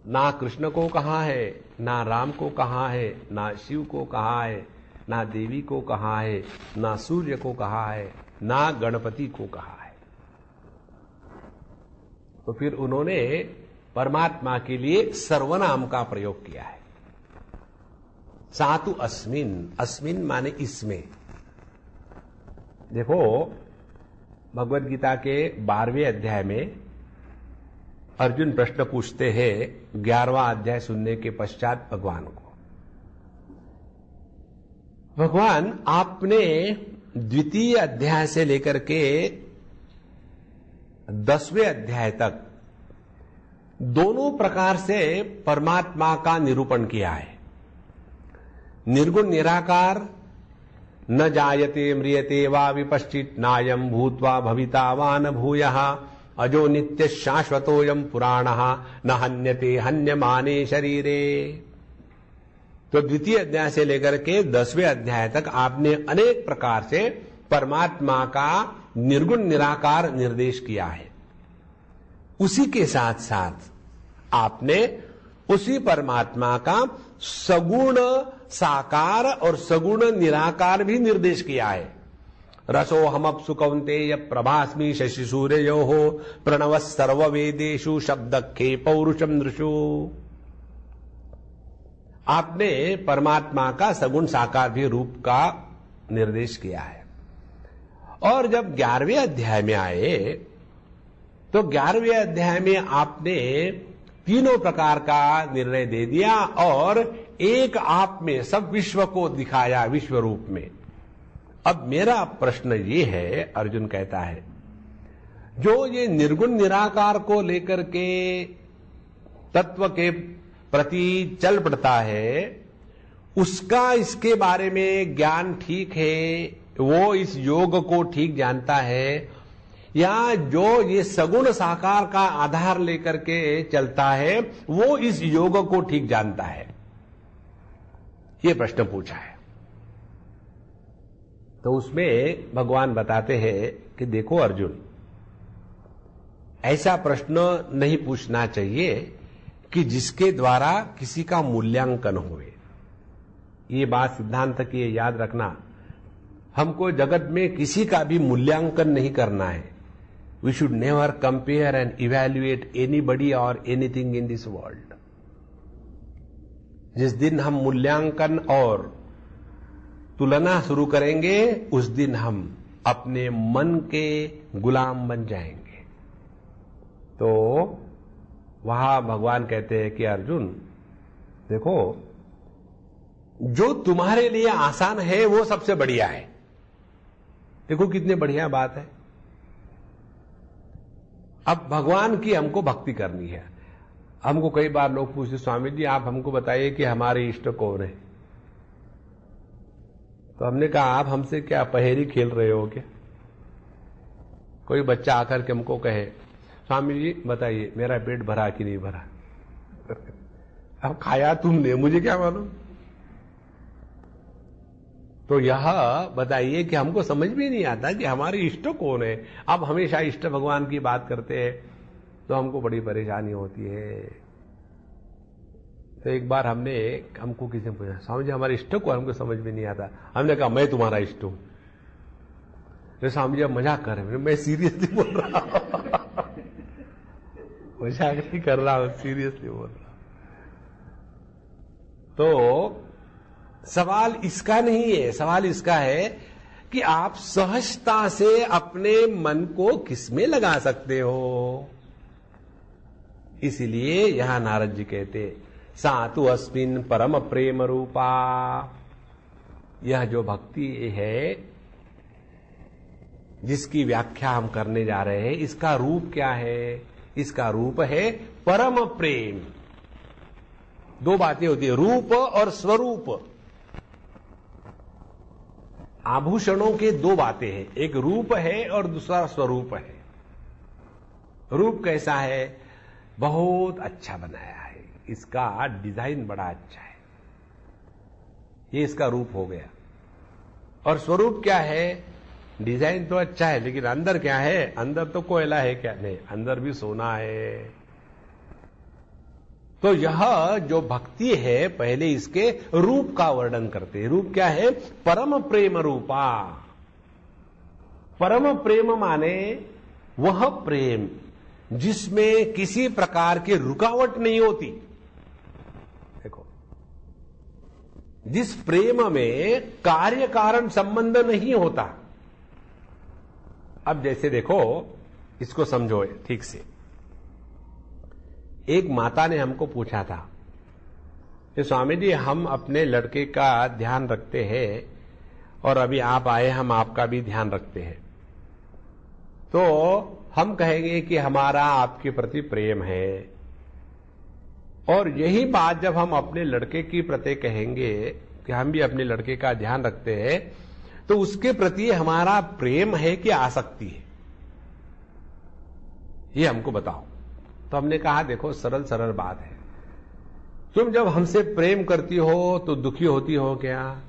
S1: ना कृष्ण को कहा है, ना राम को कहा है, ना शिव को कहा है, ना देवी को कहा है, ना सूर्य को कहा है, ना गणपति को कहा है। तो फिर उन्होंने परमात्मा के लिए सर्वनाम का प्रयोग किया है। सातु अस्मिन, अस्मिन माने इसमें। देखो, भगवत गीता के 12वें अध्याय में अर्जुन प्रश्न पूछते हैं 11वां अध्याय सुनने के पश्चात भगवान को, भगवान आपने द्वितीय अध्याय से लेकर के 10वें अध्याय तक दोनों प्रकार से परमात्मा का निरूपण किया है। निर्गुण निराकार, न जायते म्रियते वा विपश्चित नायम भूत्वा भविता वा न भूयः अजो नित्य शाश्वतोयम पुराणः न हन्यते हन्यमाने शरीरे। तो द्वितीय अध्याय से लेकर के 10वें अध्याय तक आपने अनेक प्रकार से परमात्मा का निर्गुण निराकार निर्देश किया है। उसी के साथ साथ आपने उसी परमात्मा का सगुण साकार और सगुण निराकार भी निर्देश किया है। रसो हमअप्सु कौन्तेय प्रभास्मि शशि सूर्ययोः प्रणवः सर्ववेदेषु शब्दखे पौरुषम नृषु। आपने परमात्मा का सगुण साकार भी रूप का निर्देश किया है। और जब 11वें अध्याय में आए तो 11वें अध्याय में आपने तीनों प्रकार का निर्णय दे दिया और एक आप में सब विश्व को दिखाया विश्व रूप में। अब मेरा प्रश्न ये है, अर्जुन कहता है, जो ये निर्गुण निराकार को लेकर के तत्व के प्रति चल पड़ता है, उसका इसके बारे में ज्ञान ठीक है, वो इस योग को ठीक जानता है, या जो ये सगुण साकार का आधार लेकर के चलता है वो इस योग को ठीक जानता है? ये प्रश्न पूछा है। तो उसमें भगवान बताते हैं कि देखो अर्जुन, ऐसा प्रश्न नहीं पूछना चाहिए कि जिसके द्वारा किसी का मूल्यांकन होवे। ये बात सिद्धांत की याद रखना, हमको जगत में किसी का भी मूल्यांकन नहीं करना है। We should never compare and evaluate anybody or anything in this world. जिस दिन हम मूल्यांकन और तुलना शुरू करेंगे उस दिन हम अपने मन के गुलाम बन जाएंगे। तो वहां भगवान कहते हैं कि अर्जुन देखो, जो तुम्हारे लिए आसान है वो सबसे बढ़िया है। देखो कितनी बढ़िया बात है। अब भगवान की हमको भक्ति करनी है। हमको कई बार लोग पूछते, स्वामी जी आप हमको बताइए कि हमारे इष्ट कौन है। तो हमने कहा आप हमसे क्या पहेली खेल रहे हो क्या? कोई बच्चा आकर के हमको कहे स्वामी जी बताइए मेरा पेट भरा कि नहीं भरा? अब खाया तुमने, मुझे क्या मालूम। तो यह बताइए कि हमको समझ भी नहीं आता कि हमारे इष्ट कौन है। अब हमेशा इष्ट भगवान की बात करते हैं तो हमको बड़ी परेशानी होती है। तो एक बार हमको किसी ने पूछा, स्वामी जी हमारे इष्ट को हमको समझ में नहीं आता। हमने कहा मैं तुम्हारा इष्ट हूं। तो स्वामी जी अब मजाक कर रहे हैं, मैं सीरियसली बोल रहा हूं। मजाक नहीं कर रहा हूं, सीरियसली बोल रहा हूं। तो सवाल इसका नहीं है, सवाल इसका है कि आप सहजता से अपने मन को किसमें लगा सकते हो। इसलिए यहां नारद जी कहते सातु अस्मिन् परम प्रेम रूपा। यह जो भक्ति है जिसकी व्याख्या हम करने जा रहे हैं, इसका रूप क्या है? इसका रूप है परम प्रेम। दो बातें होती है, रूप और स्वरूप। आभूषणों के दो बातें हैं, एक रूप है और दूसरा स्वरूप है। रूप कैसा है? बहुत अच्छा बनाया है, इसका डिजाइन बड़ा अच्छा है, ये इसका रूप हो गया। और स्वरूप क्या है? डिजाइन तो अच्छा है लेकिन अंदर क्या है? अंदर तो कोयला है क्या? नहीं, अंदर भी सोना है। तो यह जो भक्ति है पहले इसके रूप का वर्णन करते हैं। रूप क्या है? परम प्रेम रूपा। परम प्रेम माने वह प्रेम जिसमें किसी प्रकार की रुकावट नहीं होती। देखो, जिस प्रेम में कार्य कारण संबंध नहीं होता। अब जैसे देखो, इसको समझो ठीक से। एक माता ने हमको पूछा था कि स्वामी जी हम अपने लड़के का ध्यान रखते हैं और अभी आप आए, हम आपका भी ध्यान रखते हैं, तो हम कहेंगे कि हमारा आपके प्रति प्रेम है। और यही बात जब हम अपने लड़के की प्रति कहेंगे कि हम भी अपने लड़के का ध्यान रखते हैं, तो उसके प्रति हमारा प्रेम है कि आसक्ति है? ये हमको बताओ। तो हमने कहा देखो सरल सरल बात है, तुम जब हमसे प्रेम करती हो तो दुखी होती हो क्या?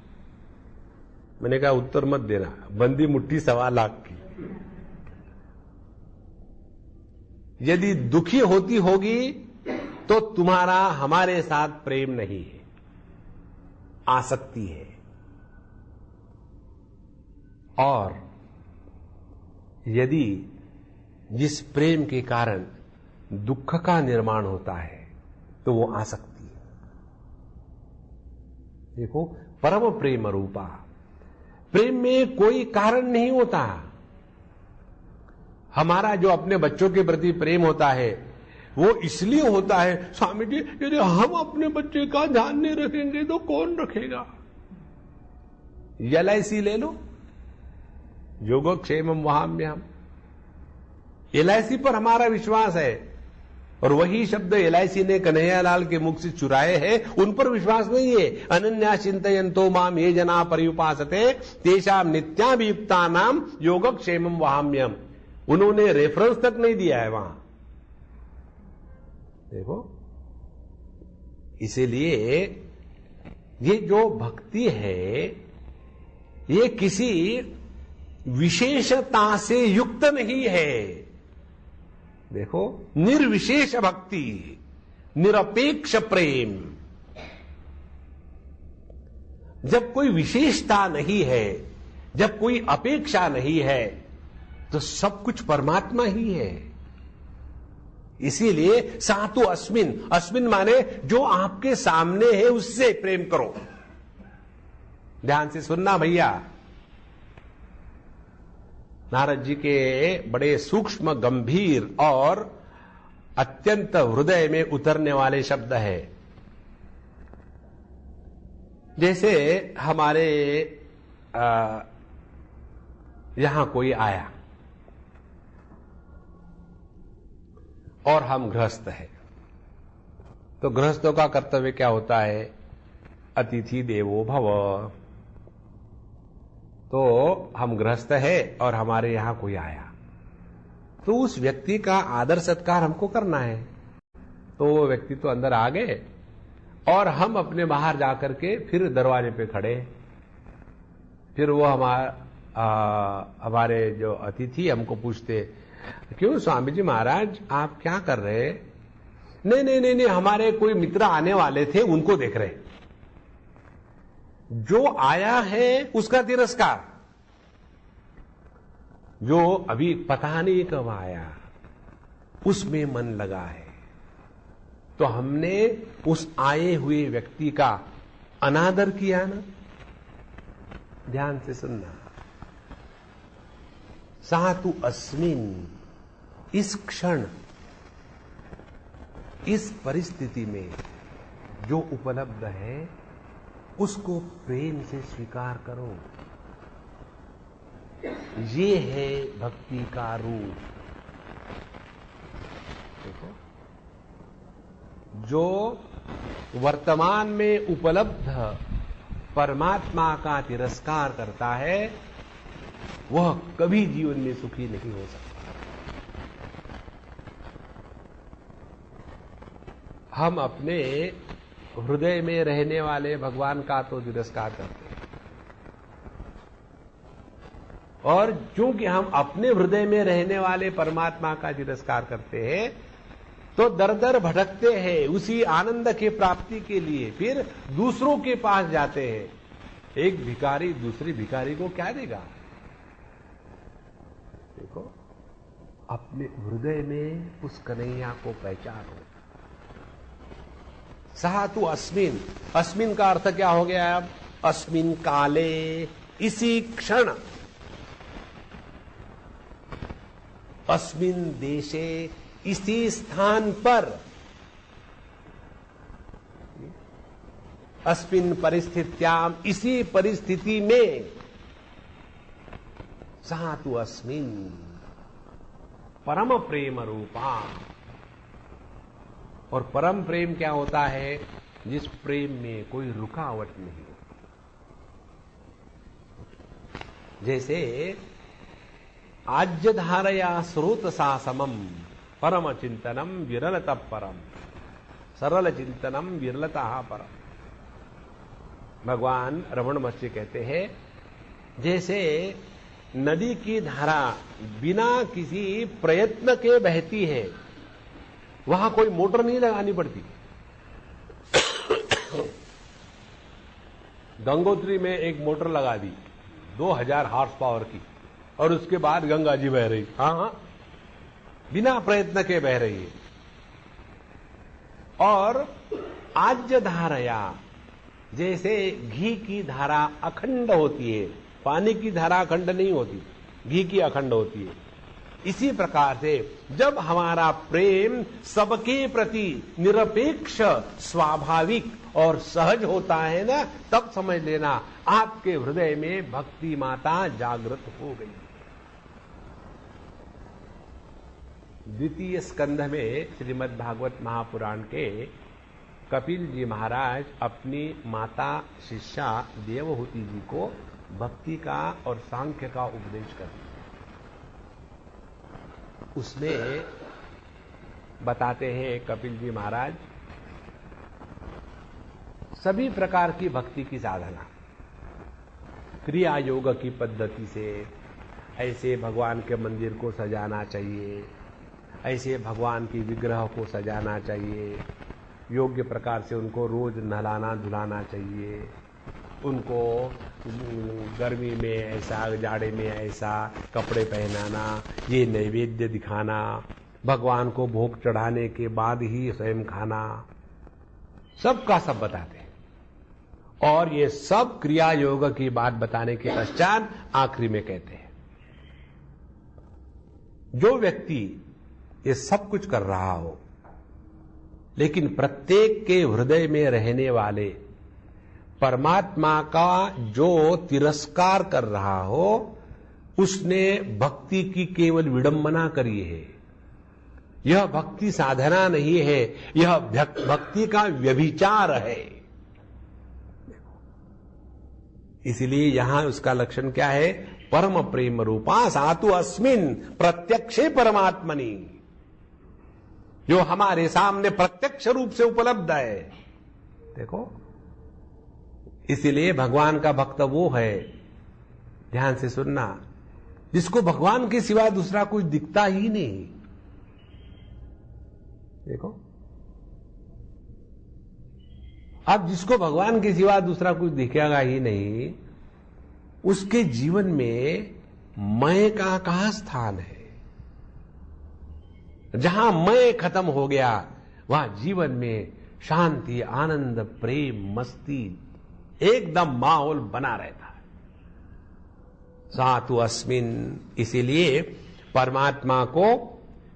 S1: मैंने कहा उत्तर मत देना, बंदी मुट्ठी 1.25 लाख की। यदि दुखी होती होगी तो तुम्हारा हमारे साथ प्रेम नहीं है, आसक्ति है। और यदि जिस प्रेम के कारण दुख का निर्माण होता है तो वो आसक्ति है। देखो, परम प्रेम रूपा। प्रेम में कोई कारण नहीं होता। हमारा जो अपने बच्चों के प्रति प्रेम होता है वो इसलिए होता है, स्वामी जी यदि हम अपने बच्चे का ध्यान नहीं रखेंगे तो कौन रखेगा? LIC ले लो, योगक्षेमम वहाम्यहम्। LIC पर हमारा विश्वास है और वही शब्द LIC ने कन्हैयालाल के मुख से चुराए हैं, उन पर विश्वास नहीं है। अनन्या चिंतयन्तो माम ये जना पर्युपासते तेषाम नित्याभियुक्तानाम योगक्षेमम वहाम्यहम्। उन्होंने रेफरेंस तक नहीं दिया है वहां। देखो, इसीलिए ये जो भक्ति है ये किसी विशेषता से युक्त नहीं है। देखो, निर्विशेष भक्ति, निरपेक्ष प्रेम। जब कोई विशेषता नहीं है, जब कोई अपेक्षा नहीं है, तो सब कुछ परमात्मा ही है। इसीलिए सातु अस्मिन, अस्मिन माने जो आपके सामने है उससे प्रेम करो। ध्यान से सुनना भैया, नारद जी के बड़े सूक्ष्म गंभीर और अत्यंत हृदय में उतरने वाले शब्द है। जैसे हमारे यहां कोई आया और हम गृहस्थ हैं, तो गृहस्थों का कर्तव्य क्या होता है? अतिथि देवो भव। तो हम गृहस्थ है और हमारे यहां कोई आया, तो उस व्यक्ति का आदर सत्कार हमको करना है। तो वो व्यक्ति तो अंदर आ गए और हम अपने बाहर जाकर के फिर दरवाजे पे खड़े। फिर वो हमारे जो अतिथि हमको पूछते, क्यों स्वामी जी महाराज आप क्या कर रहे? नहीं, हमारे कोई मित्र आने वाले थे, उनको देख रहे। जो आया है उसका तिरस्कार, जो अभी पता नहीं कब आया उसमें मन लगा है। तो हमने उस आए हुए व्यक्ति का अनादर किया ना। ध्यान से सुनना। सातु अस्मिन, इस क्षण, इस परिस्थिति में जो उपलब्ध है उसको प्रेम से स्वीकार करो। ये है भक्ति का रूप। देखो, जो वर्तमान में उपलब्ध परमात्मा का तिरस्कार करता है वह कभी जीवन में सुखी नहीं हो सकता। हम अपने हृदय में रहने वाले भगवान का तो तिरस्कार करते हैं, और चूंकि हम अपने हृदय में रहने वाले परमात्मा का तिरस्कार करते हैं तो दर दर भटकते हैं उसी आनंद की प्राप्ति के लिए। फिर दूसरों के पास जाते हैं। एक भिखारी दूसरी भिखारी को क्या देगा? देखो, अपने हृदय में उस कन्हैया को पहचानो। सातु अस्मिन, अस्मिन का अर्थ क्या हो गया? अब अस्मिन काले, इसी क्षण, अस्मिन देशे, इसी स्थान पर, अस्मिन परिस्थित्याम, इसी परिस्थिति में, सातु अस्मिन परम प्रेम रूपा। और परम प्रेम क्या होता है? जिस प्रेम में कोई रुकावट नहीं। जैसे आज्य धारया स्रोत सा समम परम चिंतनम विरलत परम, सरल चिंतनम विरलता परम। भगवान रमण महर्षि कहते हैं, जैसे नदी की धारा बिना किसी प्रयत्न के बहती है, वहां कोई मोटर नहीं लगानी पड़ती। गंगोत्री में एक मोटर लगा दी 2000 हॉर्स पावर की, और उसके बाद गंगा जी बह रही। हाँ, बिना प्रयत्न के बह रही है। और आज्य धारया, जैसे घी की धारा अखंड होती है, पानी की धारा अखंड नहीं होती, घी की अखंड होती है। इसी प्रकार से जब हमारा प्रेम सबके प्रति निरपेक्ष, स्वाभाविक और सहज होता है ना, तब समझ लेना आपके हृदय में भक्ति माता जागृत हो गई। द्वितीय स्कंध में श्रीमद् भागवत महापुराण के कपिल जी महाराज अपनी माता शिष्या देवहूति जी को भक्ति का और सांख्य का उपदेश करते हैं। उसमें बताते हैं कपिल जी महाराज, सभी प्रकार की भक्ति की साधना क्रिया योग की पद्धति से, ऐसे भगवान के मंदिर को सजाना चाहिए, ऐसे भगवान की विग्रह को सजाना चाहिए, योग्य प्रकार से उनको रोज नहलाना धुलाना चाहिए, उनको गर्मी में ऐसा, जाड़े में ऐसा कपड़े पहनाना, ये नैवेद्य दिखाना, भगवान को भोग चढ़ाने के बाद ही स्वयं खाना, सबका सब बताते हैं। और ये सब क्रिया योग की बात बताने के पश्चात आखिरी में कहते हैं, जो व्यक्ति ये सब कुछ कर रहा हो लेकिन प्रत्येक के हृदय में रहने वाले परमात्मा का जो तिरस्कार कर रहा हो, उसने भक्ति की केवल विडंबना करी है। यह भक्ति साधना नहीं है, यह भक्ति का व्यभिचार है। इसलिए यहां उसका लक्षण क्या है? परम प्रेम रूपा सातु अस्मिन प्रत्यक्षे परमात्मनि, जो हमारे सामने प्रत्यक्ष रूप से उपलब्ध है। देखो, इसीलिए भगवान का भक्त वो है, ध्यान से सुनना, जिसको भगवान के सिवा दूसरा कुछ दिखता ही नहीं। देखो, अब जिसको भगवान के सिवा दूसरा कुछ दिखेगा ही नहीं, उसके जीवन में मैं का कहां स्थान है? जहां मैं खत्म हो गया, वहां जीवन में शांति, आनंद, प्रेम, मस्ती, एकदम माहौल बना रहता है। सातु अस्मिन, इसीलिए परमात्मा को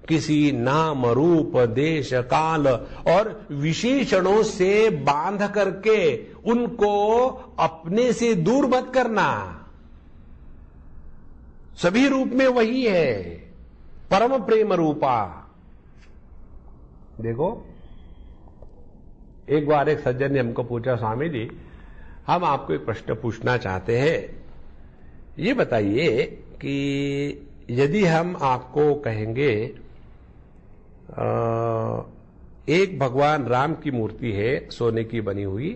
S1: किसी नाम, रूप, देश, काल और विशेषणों से बांध करके उनको अपने से दूर मत करना। सभी रूप में वही है, परम प्रेम रूपा। देखो, एक बार एक सज्जन ने हमको पूछा, स्वामी जी, हम आपको एक प्रश्न पूछना चाहते हैं, ये बताइए कि यदि हम आपको कहेंगे एक भगवान राम की मूर्ति है सोने की बनी हुई,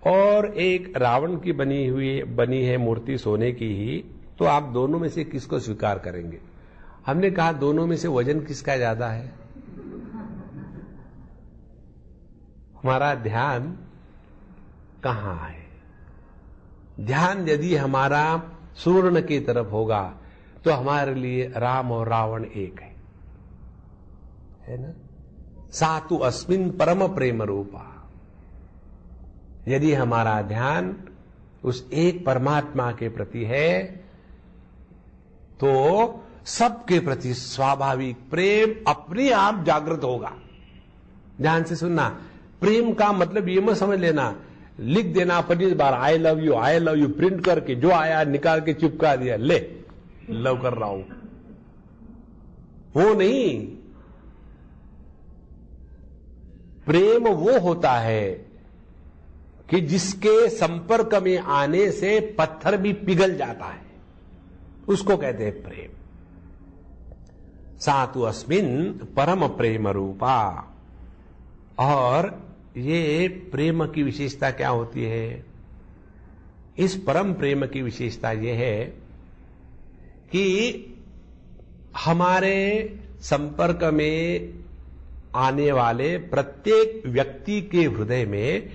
S1: और एक रावण की बनी है मूर्ति सोने की ही, तो आप दोनों में से किसको स्वीकार करेंगे? हमने कहा, दोनों में से वजन किसका ज्यादा है? हमारा ध्यान कहां है? ध्यान यदि हमारा सुवर्ण की तरफ होगा तो हमारे लिए राम और रावण एक है ना? सातु अस्मिन परम प्रेम रूपा। यदि हमारा ध्यान उस एक परमात्मा के प्रति है तो सबके प्रति स्वाभाविक प्रेम अपने आप जागृत होगा। ध्यान से सुनना, प्रेम का मतलब ये मत समझ लेना, लिख देना 25 बार आई लव यू प्रिंट करके जो आया निकाल के चिपका दिया, ले लव कर रहा हूं, वो नहीं। प्रेम वो होता है कि जिसके संपर्क में आने से पत्थर भी पिघल जाता है, उसको कहते हैं प्रेम। सातु अस्मिन परम प्रेम रूपा। और ये प्रेम की विशेषता क्या होती है? इस परम प्रेम की विशेषता यह है कि हमारे संपर्क में आने वाले प्रत्येक व्यक्ति के हृदय में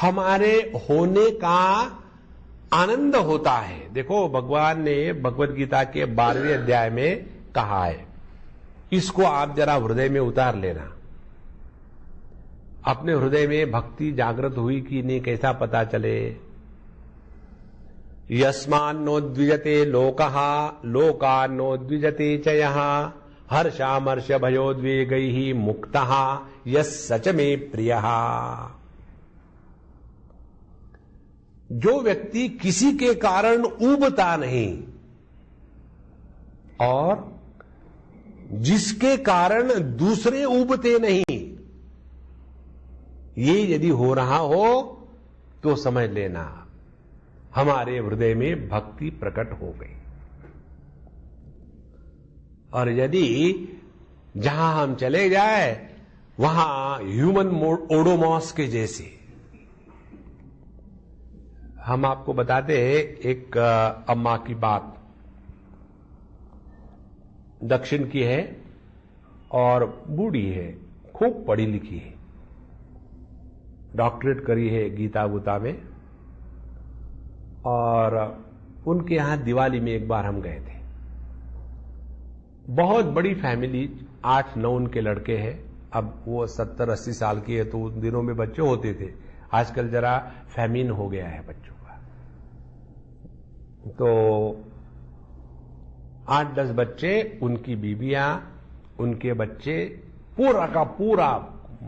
S1: हमारे होने का आनंद होता है। देखो, भगवान ने भगवत गीता के 12वें अध्याय में कहा है, इसको आप जरा हृदय में उतार लेना। अपने हृदय में भक्ति जागृत हुई कि नहीं, कैसा पता चले? यस्मान्नो द्विजते लोकः लोकान्नो द्विजते च यः हर्षामर्ष भयोद्वेगैः मुक्तः यस् सच मे प्रियः। जो व्यक्ति किसी के कारण ऊबता नहीं और जिसके कारण दूसरे ऊबते नहीं, ये यदि हो रहा हो तो समझ लेना हमारे हृदय में भक्ति प्रकट हो गई। और यदि जहां हम चले जाए वहां ह्यूमन ओडोमॉस के जैसे, हम आपको बताते हैं एक अम्मा की बात, दक्षिण की है और बूढ़ी है, खूब पढ़ी लिखी है, डॉक्टरेट करी है गीता गुता में। और उनके यहां दिवाली में एक बार हम गए थे। बहुत बड़ी फैमिली, 8-9 उनके लड़के हैं। अब वो 70-80 साल की है, तो उन दिनों में बच्चे होते थे, आजकल जरा फैमिन हो गया है बच्चों का। तो 8-10 बच्चे, उनकी बीबियां, उनके बच्चे, पूरा का पूरा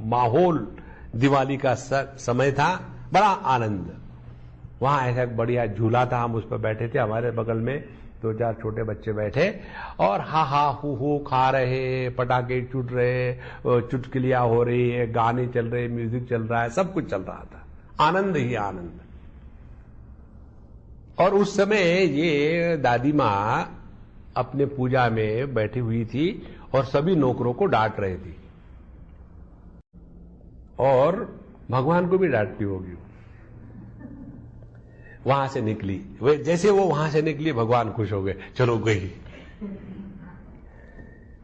S1: माहौल दिवाली का समय था, बड़ा आनंद। वहां ऐसा बढ़िया झूला था, हम उस पर बैठे थे, हमारे बगल में 2-4 छोटे बच्चे बैठे और हा हा हू खा रहे, पटाखे छूट रहे, चुटकुलियां हो रही है, गाने चल रहे, म्यूजिक चल रहा है, सब कुछ चल रहा था, आनंद ही आनंद। और उस समय ये दादी माँ अपने पूजा में बैठी हुई थी और सभी नौकरों को डांट रही थी और भगवान को भी डांटती होगी। वहां से निकली, वे जैसे वो वहां से निकली भगवान खुश हो गए, चलो गई।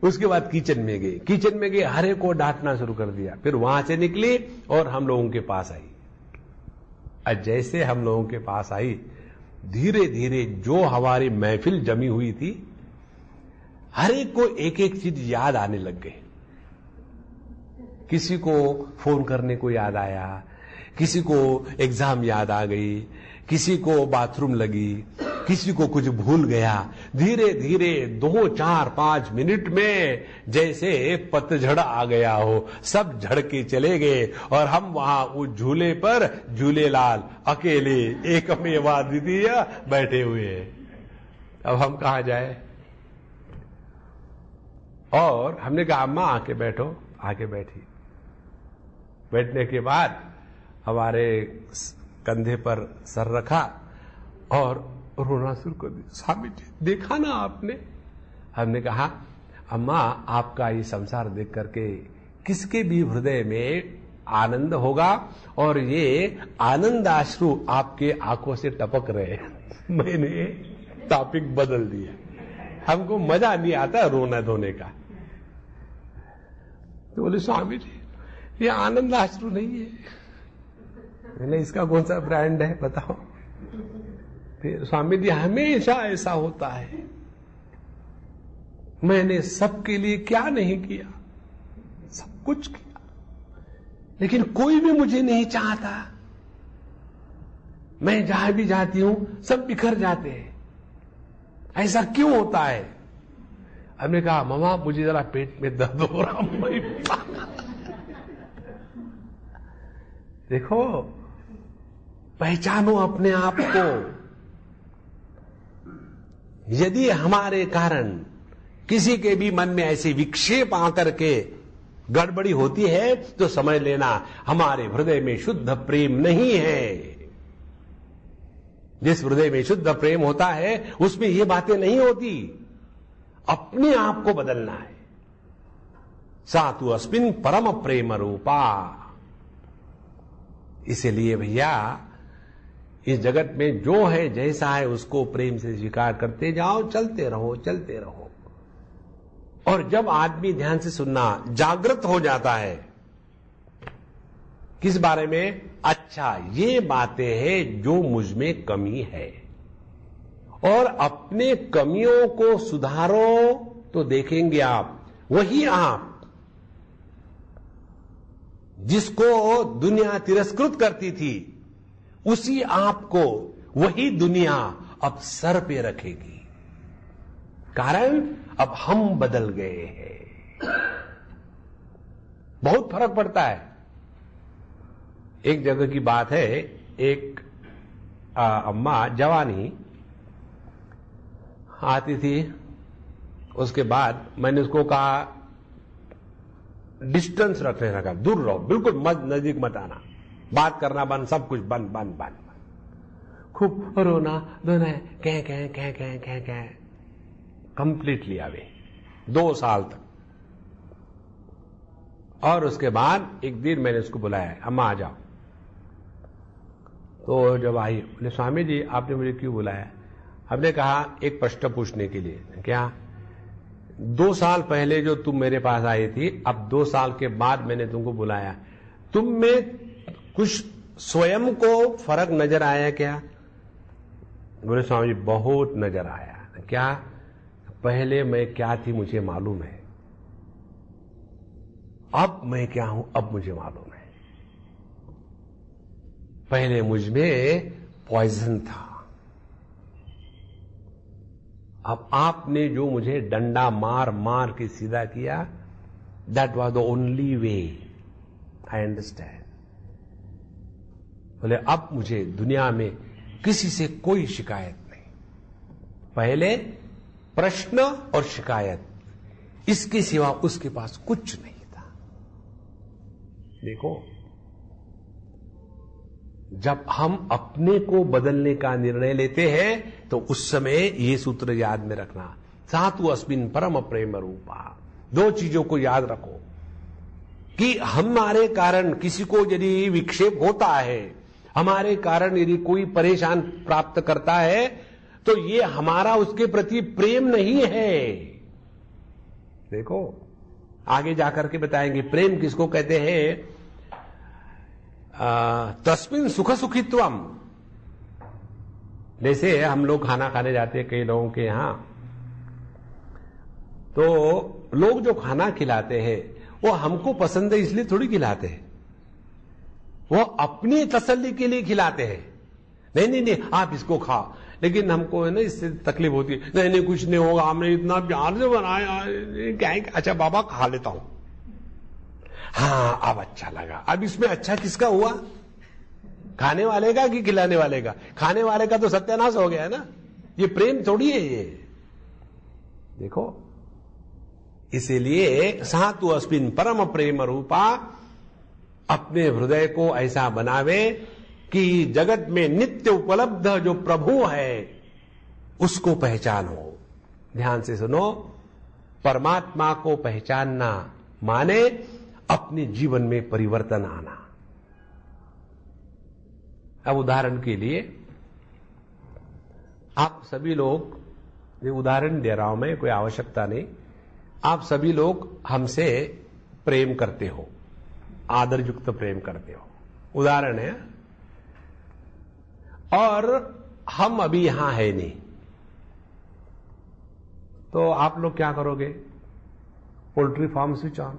S1: उसके बाद किचन में गई, किचन में गई, हरे को डांटना शुरू कर दिया। फिर वहां से निकली और हम लोगों के पास आई। और जैसे हम लोगों के पास आई, धीरे धीरे जो हमारी महफिल जमी हुई थी, हर एक को एक एक चीज याद आने लग गई। किसी को फोन करने को याद आया, किसी को एग्जाम याद आ गई, किसी को बाथरूम लगी, किसी को कुछ भूल गया। धीरे धीरे 2, 4, 5 मिनट में जैसे पतझड़ आ गया हो, सब झड़ के चले गए और हम वहां उस झूले पर झूलेलाल अकेले एकमेवा द्वितीय बैठे हुए हैं। अब हम कहां जाए? और हमने कहा अम्मा आके बैठो। आके बैठी। बैठने के बाद हमारे कंधे पर सर रखा और रोना शुरू कर दिया। स्वामी जी देखा ना आपने? हमने कहा अम्मा आपका ये संसार देख करके किसके भी हृदय में आनंद होगा और ये आनंद आश्रु आपके आंखों से टपक रहे हैं। मैंने टॉपिक बदल दिया। हमको मजा नहीं आता रोना धोने का। तो बोले स्वामी जी ये आनंद आश्रु नहीं है। मैंने इसका कौन सा ब्रांड है बताओ? फिर स्वामी जी हमेशा ऐसा होता है। मैंने सबके लिए क्या नहीं किया, सब कुछ किया, लेकिन कोई भी मुझे नहीं चाहता। मैं जहां भी जाती हूं सब बिखर जाते हैं। ऐसा क्यों होता है? हमने कहा मामा मुझे जरा पेट में दर्द हो रहा। देखो पहचानो अपने आप को। यदि हमारे कारण किसी के भी मन में ऐसे विक्षेप आकर के गड़बड़ी होती है तो समझ लेना हमारे हृदय में शुद्ध प्रेम नहीं है। जिस हृदय में शुद्ध प्रेम होता है उसमें ये बातें नहीं होती। अपने आप को बदलना है। सातु अस्मिन् परम प्रेम रूपा। इसलिए भैया इस जगत में जो है जैसा है उसको प्रेम से स्वीकार करते जाओ, चलते रहो चलते रहो। और जब आदमी ध्यान से सुनना जागृत हो जाता है किस बारे में? अच्छा ये बातें हैं जो मुझ में कमी है और अपने कमियों को सुधारो तो देखेंगे आप वही आप जिसको दुनिया तिरस्कृत करती थी उसी आप को वही दुनिया अब सर पे रखेगी। कारण अब हम बदल गए हैं। बहुत फर्क पड़ता है। एक जगह की बात है, एक अम्मा जवानी आती थी। उसके बाद मैंने उसको कहा डिस्टेंस रखने लगा, दूर रहो, बिल्कुल मत नजदीक मत आना, बात करना बंद, सब कुछ बंद बंद बंद। खूब रोना धोना, कह कह कह कह कह कह कंप्लीटली आवे 2 साल तक। और उसके बाद एक दिन मैंने उसको बुलाया, अम्मा आ जाओ। तो जब आई बोले स्वामी जी आपने मुझे क्यों बुलाया? हमने कहा एक प्रश्न पूछने के लिए। क्या? 2 साल पहले जो तुम मेरे पास आई थी, अब 2 साल के बाद मैंने तुमको बुलाया, तुम में कुछ स्वयं को फर्क नजर आया क्या? बोले स्वामी जी बहुत नजर आया। क्या? पहले मैं क्या थी मुझे मालूम है, अब मैं क्या हूं अब मुझे मालूम है। पहले मुझ में पॉइजन था, अब आपने जो मुझे डंडा मार मार के सीधा किया, that was the only way, I understand. बोले अब मुझे दुनिया में किसी से कोई शिकायत नहीं। पहले प्रश्न और शिकायत, इसके सिवा उसके पास कुछ नहीं था। देखो जब हम अपने को बदलने का निर्णय लेते हैं तो उस समय ये सूत्र याद में रखना, सातु अस्मिन् परम प्रेम रूपा। दो चीजों को याद रखो कि हमारे कारण किसी को यदि विक्षेप होता है, हमारे कारण यदि कोई परेशान प्राप्त करता है, तो ये हमारा उसके प्रति प्रेम नहीं है। देखो आगे जाकर के बताएंगे प्रेम किसको कहते हैं। तस्मिन् सुख सुखित्वम। जैसे हम लोग खाना खाने जाते हैं कई लोगों के यहां, तो लोग जो खाना खिलाते हैं वो हमको पसंद है इसलिए थोड़ी खिलाते हैं, वो अपनी तसल्ली के लिए खिलाते हैं। नहीं नहीं नहीं आप इसको खाओ, लेकिन हमको है ना इससे तकलीफ होती है। नहीं नहीं कुछ नहीं होगा, हमने इतना प्यार से बनाया, क्या है, अच्छा बाबा खा लेता हूं। हाँ अब अच्छा लगा। अब इसमें अच्छा किसका हुआ, खाने वाले का कि खिलाने वाले का? खाने वाले का तो सत्यानाश हो गया है ना। ये प्रेम थोड़ी है ये। देखो इसीलिए सातु अस्मिन् परम प्रेम रूपा, अपने हृदय को ऐसा बनावे कि जगत में नित्य उपलब्ध जो प्रभु है उसको पहचानो। ध्यान से सुनो, परमात्मा को पहचानना माने अपने जीवन में परिवर्तन आना। अब उदाहरण के लिए आप सभी लोग, ये उदाहरण दे रहा हूं मैं, कोई आवश्यकता नहीं, आप सभी लोग हमसे प्रेम करते हो, आदर युक्त प्रेम करते हो, उदाहरण है। और हम अभी यहां है नहीं, तो आप लोग क्या करोगे? पोल्ट्री फार्म स्विच ऑन,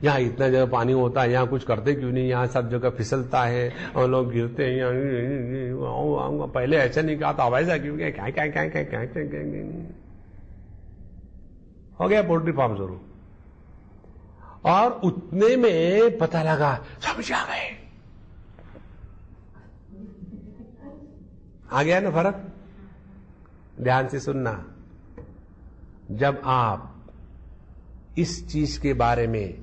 S1: यहां इतना जगह पानी होता है, यहां कुछ करते क्यों नहीं, यहां सब जगह फिसलता है और लोग गिरते हैं, यहाँ पहले ऐसा नहीं कहा था, वैसा क्यों क्या क्या क्या क्या क्या क्या हो गया पोल्ट्री फार्म शुरू। और उतने में पता लगा समझ आ गए, आ गया ना फर्क। ध्यान से सुनना, जब आप इस चीज के बारे में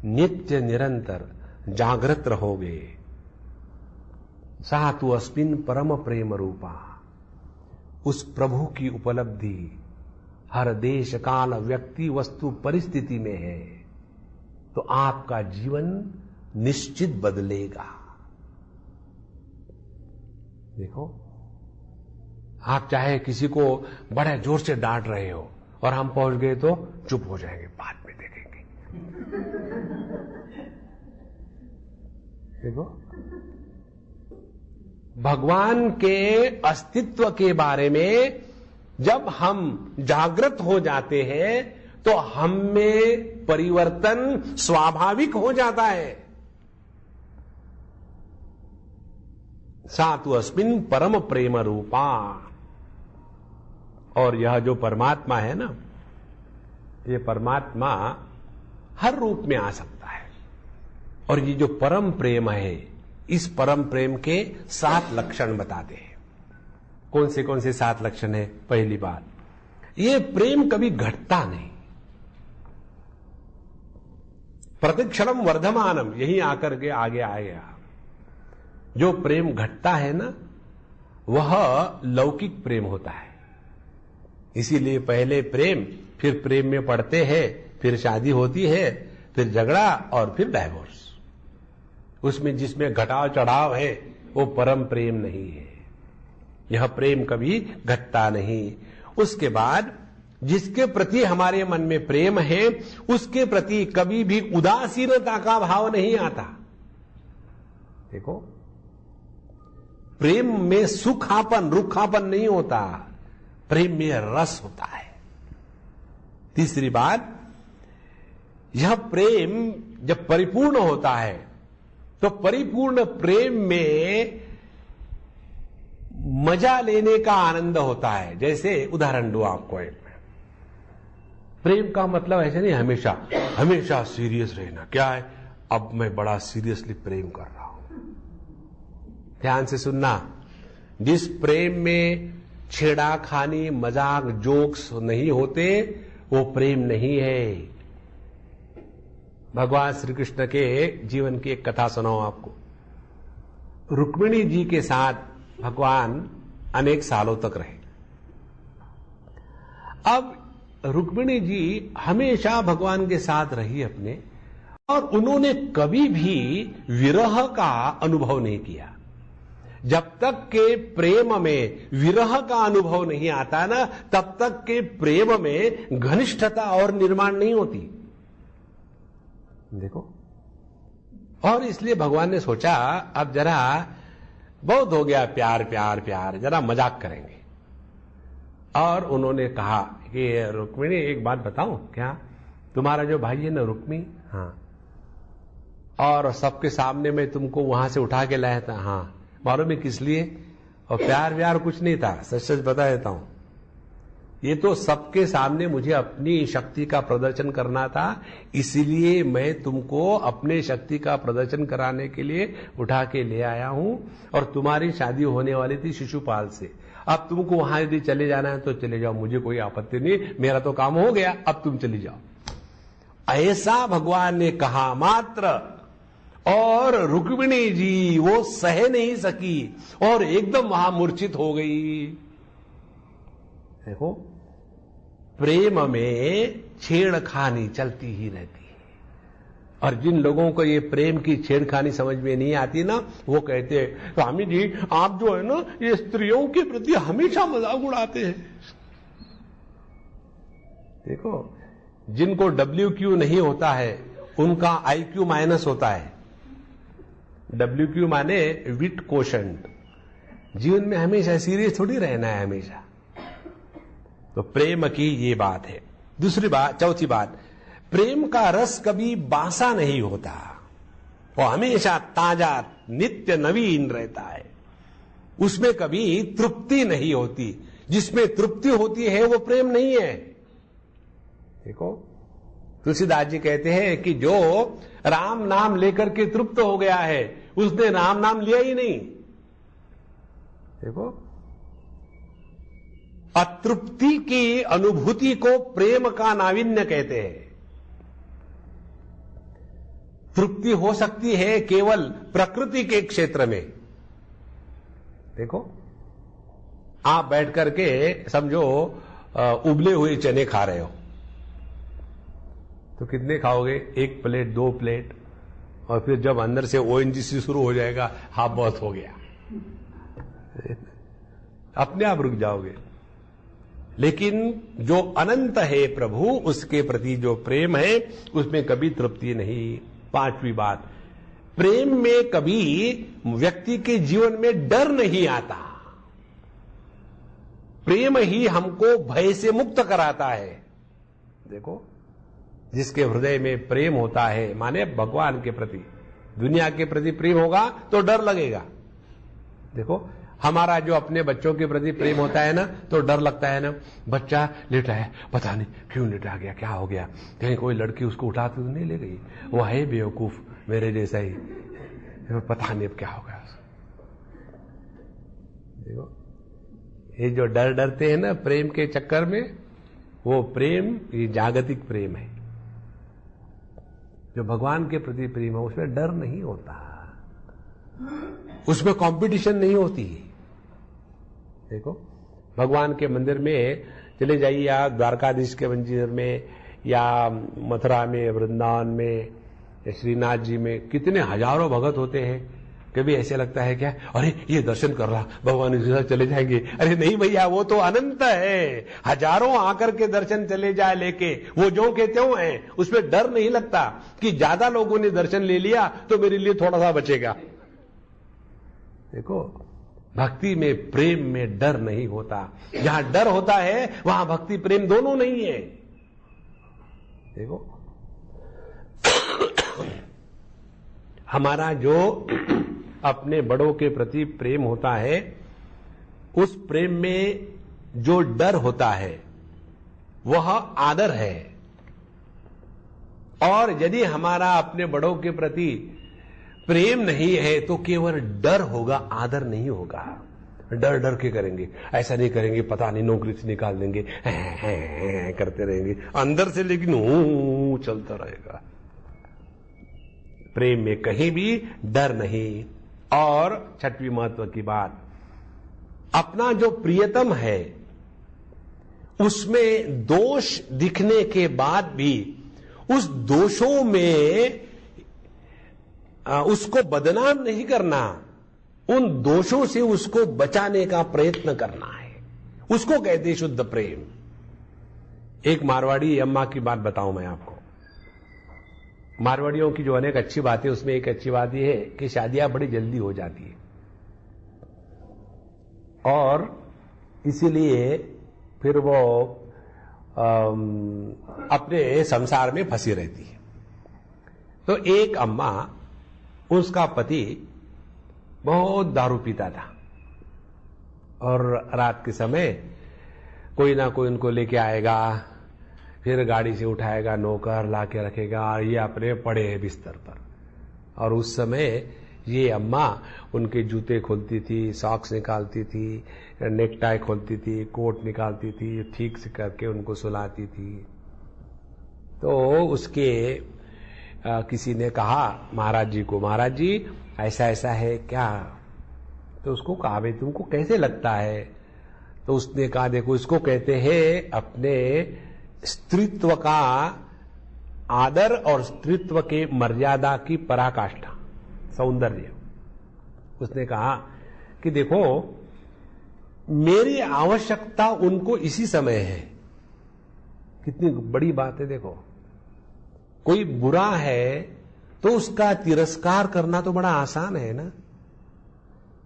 S1: नित्य निरंतर जागृत रहोगे, सातु अस्मिन् परम प्रेम रूपा, उस प्रभु की उपलब्धि हर देश काल व्यक्ति वस्तु परिस्थिति में है, तो आपका जीवन निश्चित बदलेगा। देखो आप चाहे किसी को बड़े जोर से डांट रहे हो और हम पहुंच गए तो चुप हो जाएंगे, बाद में देखेंगे। देखो भगवान के अस्तित्व के बारे में जब हम जागृत हो जाते हैं तो हम में परिवर्तन स्वाभाविक हो जाता है। सातु अस्मिन् परम प्रेम रूपा। और यह जो परमात्मा है ना, ये परमात्मा हर रूप में आ सकता है। और ये जो परम प्रेम है, इस परम प्रेम के 7 लक्षण बताते हैं। कौन से 7 लक्षण है? पहली बात, ये प्रेम कभी घटता नहीं, प्रतिक्षणम वर्धमानम, यही आकर के आगे आएगा। जो प्रेम घटता है ना, वह लौकिक प्रेम होता है। इसीलिए पहले प्रेम, फिर प्रेम में पड़ते हैं, फिर शादी होती है, फिर झगड़ा और फिर डाइवोर्स। उसमें जिसमें घटाव चढ़ाव है वो परम प्रेम नहीं है। यह प्रेम कभी घटता नहीं। उसके बाद जिसके प्रति हमारे मन में प्रेम है, उसके प्रति कभी भी उदासीनता का भाव नहीं आता। देखो प्रेम में सुखापन रुखापन नहीं होता, प्रेम में रस होता है। तीसरी बात, यह प्रेम जब परिपूर्ण होता है तो परिपूर्ण प्रेम में मजा लेने का आनंद होता है। जैसे उदाहरण दो आपको एक में, प्रेम का मतलब ऐसे नहीं हमेशा हमेशा सीरियस रहना। क्या है, अब मैं बड़ा सीरियसली प्रेम कर रहा हूं। ध्यान से सुनना, जिस प्रेम में छेड़ाखानी मजाक जोक्स नहीं होते वो प्रेम नहीं है। भगवान श्री कृष्ण के जीवन की एक कथा सुनाओ आपको। रुक्मिणी जी के साथ भगवान अनेक सालों तक रहे। अब रुक्मिणी जी हमेशा भगवान के साथ रही अपने, और उन्होंने कभी भी विरह का अनुभव नहीं किया। जब तक के प्रेम में विरह का अनुभव नहीं आता ना, तब तक के प्रेम में घनिष्ठता और निर्माण नहीं होती। देखो, और इसलिए भगवान ने सोचा अब जरा बहुत हो गया प्यार प्यार प्यार, जरा मजाक करेंगे। और उन्होंने कहा कि रुक्मिणी एक बात बताऊं क्या, तुम्हारा जो भाई है ना रुक्मी, हाँ, और सबके सामने मैं तुमको वहां से उठा के लाया था, हाँ, मालूम है किस लिए? और प्यार व्यार कुछ नहीं था, सच सच बता देता हूं, ये तो सबके सामने मुझे अपनी शक्ति का प्रदर्शन करना था, इसलिए मैं तुमको अपने शक्ति का प्रदर्शन कराने के लिए उठा के ले आया हूं। और तुम्हारी शादी होने वाली थी शिशुपाल से, अब तुमको वहां यदि चले जाना है तो चले जाओ, मुझे कोई आपत्ति नहीं, मेरा तो काम हो गया, अब तुम चली जाओ। ऐसा भगवान ने कहा मात्र, और रुक्मिणी जी वो सह नहीं सकी और एकदम वहां मूर्छित हो गई। देखो, प्रेम में छेड़खानी चलती ही रहती है, और जिन लोगों को ये प्रेम की छेड़खानी समझ में नहीं आती ना, वो कहते हैं स्वामी जी आप जो है ना ये स्त्रियों के प्रति हमेशा मजाक उड़ाते हैं। देखो, जिनको WQ नहीं होता है उनका IQ माइनस होता है। WQ माने विट कोशंट। जीवन में हमेशा सीरियस थोड़ी रहना है हमेशा। तो प्रेम की ये बात है। दूसरी बात, चौथी बात, प्रेम का रस कभी बासा नहीं होता, वो हमेशा ताजा नित्य नवीन रहता है, उसमें कभी तृप्ति नहीं होती। जिसमें तृप्ति होती है वो प्रेम नहीं है। देखो, तुलसीदास जी कहते हैं कि जो राम नाम लेकर के तृप्त हो गया है उसने राम नाम लिया ही नहीं। देखो, अतृप्ति की अनुभूति को प्रेम का नाविन्य कहते हैं। तृप्ति हो सकती है केवल प्रकृति के क्षेत्र में। देखो, आप बैठ करके समझो उबले हुए चने खा रहे हो, तो कितने खाओगे? 1 प्लेट 2 प्लेट, और फिर जब अंदर से ONGC शुरू हो जाएगा, हाँ बहुत हो गया, अपने आप रुक जाओगे। लेकिन जो अनंत है प्रभु, उसके प्रति जो प्रेम है उसमें कभी तृप्ति नहीं। पांचवी बात, प्रेम में कभी व्यक्ति के जीवन में डर नहीं आता। प्रेम ही हमको भय से मुक्त कराता है। देखो, जिसके हृदय में प्रेम होता है, माने भगवान के प्रति, दुनिया के प्रति प्रेम होगा तो डर लगेगा। देखो, हमारा जो अपने बच्चों के प्रति प्रेम होता है ना, तो डर लगता है ना, बच्चा लेटा है, पता नहीं क्यों लेटा गया, क्या हो गया, कहीं कोई लड़की उसको उठाती तो नहीं ले गई, वो है बेवकूफ मेरे जैसा ही, पता नहीं अब क्या होगा। देखो, ये जो डरते हैं ना प्रेम के चक्कर में, वो प्रेम ये जागतिक प्रेम है। जो भगवान के प्रति प्रेम है उसमें डर नहीं होता, उसमें कंपटीशन नहीं होती। देखो, भगवान के मंदिर में चले जाइए, या द्वारकाधीश के मंदिर में, या मथुरा में, वृंदावन में, या श्रीनाथ जी में कितने हजारों भगत होते हैं। कभी ऐसे लगता है क्या, अरे ये दर्शन कर रहा, भगवान के साथ चले जाएंगे? अरे नहीं भैया, वो तो अनंत है, हजारों आकर के दर्शन चले जाए लेके, वो जो कहते हो हैं, उसमें डर नहीं लगता कि ज्यादा लोगों ने दर्शन ले लिया तो मेरे लिए थोड़ा सा बचेगा। देखो, भक्ति में प्रेम में डर नहीं होता। जहां डर होता है वहां भक्ति प्रेम दोनों नहीं है। देखो, हमारा जो अपने बड़ों के प्रति प्रेम होता है, उस प्रेम में जो डर होता है वह आदर है। और यदि हमारा अपने बड़ों के प्रति प्रेम नहीं है तो केवल डर होगा, आदर नहीं होगा। डर डर के करेंगे, ऐसा नहीं करेंगे, पता नहीं नौकरी से निकाल देंगे, करते रहेंगे अंदर से, लेकिन चलता रहेगा। प्रेम में कहीं भी डर नहीं, और छठवीं महत्व की बात, अपना जो प्रियतम है उसमें दोष दिखने के बाद भी उस दोषों में उसको बदनाम नहीं करना, उन दोषों से उसको बचाने का प्रयत्न करना है, उसको कहते शुद्ध प्रेम। एक मारवाड़ी अम्मा की बात बताऊं मैं आपको। मारवाड़ियों की जो अनेक अच्छी बातें, उसमें एक अच्छी बात यह है कि शादियां बड़ी जल्दी हो जाती है और इसीलिए फिर वो अपने संसार में फंसी रहती है। तो एक अम्मा, उसका पति बहुत दारू पीता था और रात के समय कोई ना कोई उनको लेके आएगा, फिर गाड़ी से उठाएगा, नौकर लाके रखेगा और ये अपने पड़े हैं बिस्तर पर। और उस समय ये अम्मा उनके जूते खोलती थी, सॉक्स निकालती थी, नेकटाई खोलती थी, कोट निकालती थी, ठीक से करके उनको सुलाती थी। तो उसके किसी ने कहा महाराज जी को, महाराज जी ऐसा ऐसा है क्या? तो उसको कहा भाई तुमको कैसे लगता है? तो उसने कहा देखो, इसको कहते हैं अपने स्त्रीत्व का आदर और स्त्रीत्व के मर्यादा की पराकाष्ठा, सौंदर्य। उसने कहा कि देखो मेरी आवश्यकता उनको इसी समय है। कितनी बड़ी बात है। देखो कोई बुरा है तो उसका तिरस्कार करना तो बड़ा आसान है ना।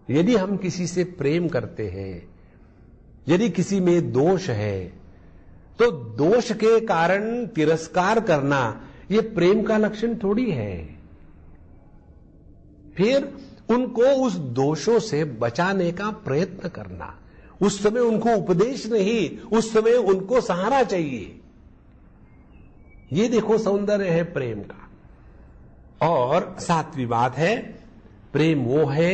S1: यदि हम किसी से प्रेम करते हैं, यदि किसी में दोष है, तो दोष के कारण तिरस्कार करना यह प्रेम का लक्षण थोड़ी है। फिर उनको उस दोषों से बचाने का प्रयत्न करना, उस समय उनको उपदेश नहीं, उस समय उनको सहारा चाहिए। ये देखो सौंदर्य है प्रेम का। और सातवीं बात है, प्रेम वो है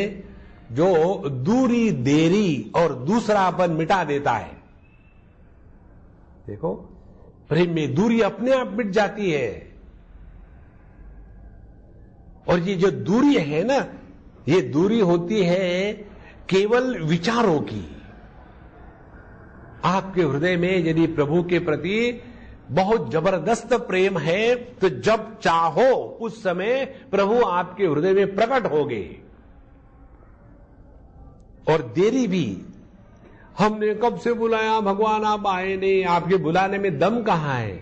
S1: जो दूरी देरी और दूसरापन मिटा देता है। देखो प्रेम में दूरी अपने आप मिट जाती है। और ये जो दूरी है ना, ये दूरी होती है केवल विचारों की। आपके हृदय में यदि प्रभु के प्रति बहुत जबरदस्त प्रेम है तो जब चाहो उस समय प्रभु आपके हृदय में प्रकट होंगे। और देरी भी, हमने कब से बुलाया भगवान आप आए नहीं, आपके बुलाने में दम कहां है?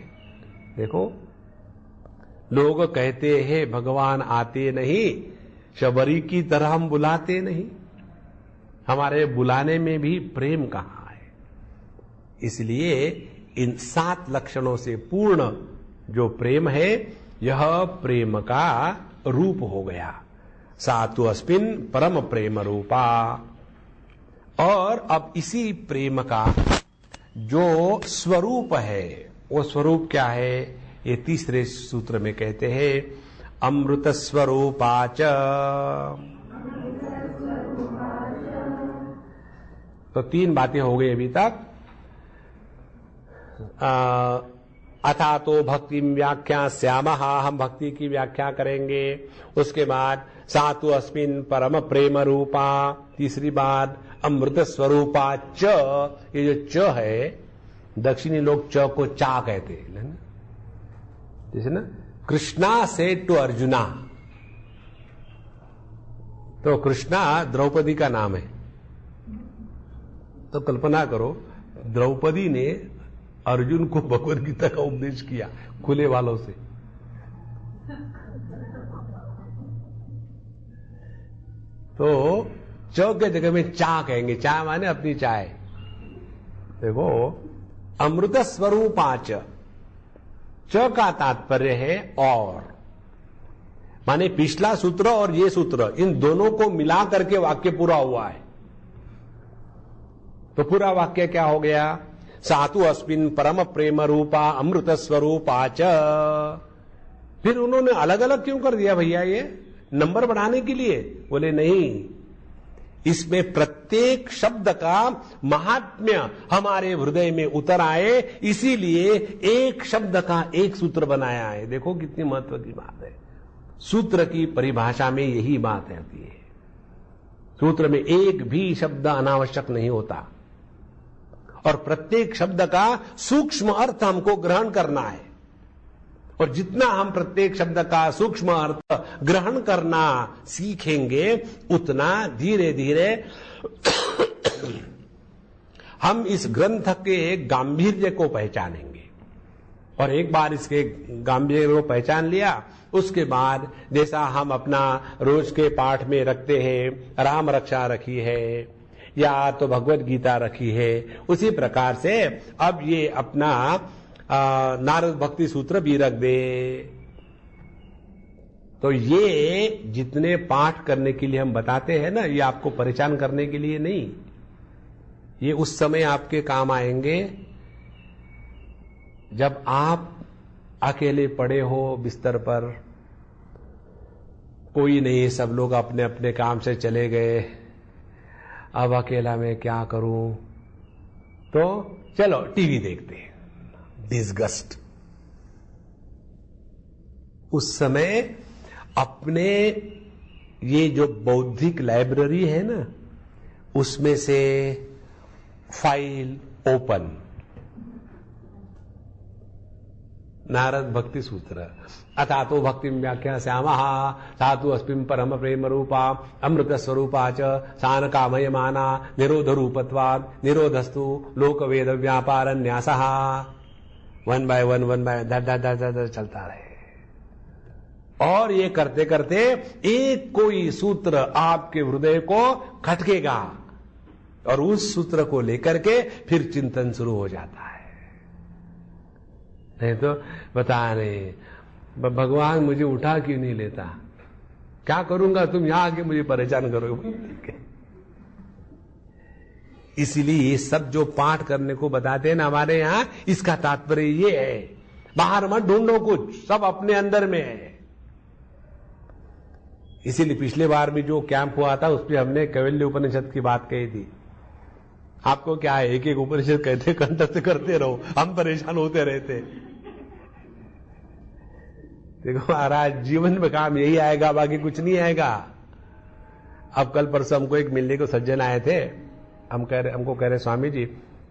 S1: देखो लोग कहते हैं भगवान आते नहीं, शबरी की तरह हम बुलाते नहीं। हमारे बुलाने में भी प्रेम कहां है? इसलिए इन 7 लक्षणों से पूर्ण जो प्रेम है, यह प्रेम का रूप हो गया। सातु अस्मिन् परम प्रेम रूपा। और अब इसी प्रेम का जो स्वरूप है, वो स्वरूप क्या है? ये तीसरे सूत्र में कहते हैं अमृत स्वरूपाच। तो 3 बातें हो गई अभी तक। अथा तो भक्ति व्याख्या श्यामहा, हम भक्ति की व्याख्या करेंगे। उसके बाद सातु अस्मिन् परम प्रेम रूपा, तीसरी बात अमृत स्वरूपा च। ये जो च है, दक्षिणी लोग च को चा कहते हैं ना, जैसे ना कृष्णा से टू अर्जुना। तो कृष्णा द्रौपदी का नाम है। तो कल्पना करो द्रौपदी ने अर्जुन को भगवद गीता का उपदेश किया खुले वालों से। तो च के जगह में चा कहेंगे, चा माने अपनी चाय। देखो अमृत स्वरूपाच, च का तात्पर्य है और, माने पिछला सूत्र और ये सूत्र, इन दोनों को मिला करके वाक्य पूरा हुआ है। तो पूरा वाक्य क्या हो गया? सातु अस्मिन् परम प्रेम रूपा अमृत स्वरूपाच। फिर उन्होंने अलग अलग क्यों कर दिया भैया? ये नंबर बढ़ाने के लिए? बोले नहीं, इसमें प्रत्येक शब्द का महात्म्य हमारे हृदय में उतर आए, इसीलिए एक शब्द का एक सूत्र बनाया है। देखो कितनी महत्व की बात है। सूत्र की परिभाषा में यही बात आती है। सूत्र में एक भी शब्द अनावश्यक नहीं होता और प्रत्येक शब्द का सूक्ष्म अर्थ हमको ग्रहण करना है। और जितना हम प्रत्येक शब्द का सूक्ष्म अर्थ ग्रहण करना सीखेंगे उतना धीरे धीरे हम इस ग्रंथ के गांभीर्य को पहचानेंगे। और एक बार इसके गांभीर्य को पहचान लिया, उसके बाद जैसा हम अपना रोज के पाठ में रखते हैं, राम रक्षा रखी है या तो भगवत गीता रखी है, उसी प्रकार से अब ये अपना नारद भक्ति सूत्र भी रख दे। तो ये जितने पाठ करने के लिए हम बताते हैं ना, ये आपको परेशान करने के लिए नहीं, ये उस समय आपके काम आएंगे जब आप अकेले पड़े हो बिस्तर पर, कोई नहीं, सब लोग अपने अपने काम से चले गए, अब अकेला मैं क्या करूं, तो चलो टीवी देखते हैं, डिस्गस्ट। उस समय अपने ये जो बौद्धिक लाइब्रेरी है ना, उसमें से फाइल ओपन, नारद भक्ति सूत्र, अथा तो भक्ति व्याख्या श्यामा सातु अस्मिन् परम प्रेम रूपा अमृत स्वरूपा च सान कामयमाना निरोध रूपत्वाद निरोधस्तु लोक वेद व्यापार न्यासः। वन बाय वन धर चलता रहे। और ये करते करते एक कोई सूत्र आपके हृदय को खटकेगा और उस सूत्र को लेकर के फिर चिंतन शुरू हो जाता है। नहीं तो बता रहे भगवान मुझे उठा क्यों नहीं लेता, क्या करूंगा, तुम यहां आके मुझे परेशान करोगे। इसीलिए ये सब जो पाठ करने को बताते हैं ना हमारे यहां, इसका तात्पर्य ये है, बाहर मत ढूंढो कुछ, सब अपने अंदर में है। इसीलिए पिछले बार भी जो कैंप हुआ था उसमें हमने कैवल्य उपनिषद की बात कही थी। आपको क्या है, एक एक उपनिषद कहते कंठस्थ करते रहो, हम परेशान होते रहते। देखो महाराज, जीवन में काम यही आएगा, बाकी कुछ नहीं आएगा। अब कल परसों हमको एक मिलने को सज्जन आए थे, हमको कह रहे स्वामी जी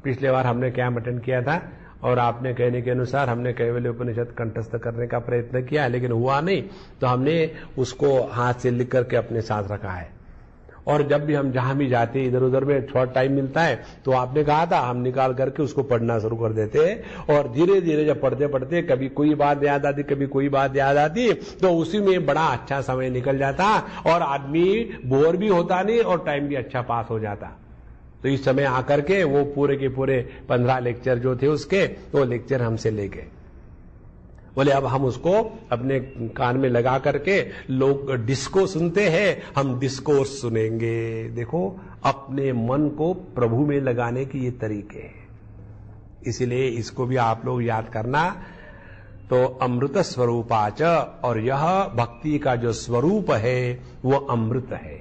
S1: पिछले बार हमने कैंप अटेंड किया था और आपने कहने के अनुसार हमने केवल उपनिषद कंठस्थ करने का प्रयत्न किया लेकिन हुआ नहीं, तो हमने उसको हाथ से लिख करके अपने साथ रखा है। और जब भी हम जहां भी जाते इधर उधर में थोड़ा टाइम मिलता है तो आपने कहा था हम निकाल करके उसको पढ़ना शुरू कर देते हैं। और धीरे धीरे जब पढ़ते पढ़ते कभी कोई बात याद आती, कभी कोई बात याद आती, तो उसी में बड़ा अच्छा समय निकल जाता और आदमी बोर भी होता नहीं और टाइम भी अच्छा पास हो जाता। तो इस समय आकर के वो पूरे के पूरे 15 लेक्चर जो थे उसके, तो लेक्चर हमसे ले गए। बोले अब हम उसको अपने कान में लगा करके, लोग डिस्को सुनते हैं, हम डिस्कोर्स सुनेंगे। देखो अपने मन को प्रभु में लगाने की ये तरीके हैं, इसलिए इसको भी आप लोग याद करना। तो अमृत स्वरूपाच, और यह भक्ति का जो स्वरूप है वो अमृत है।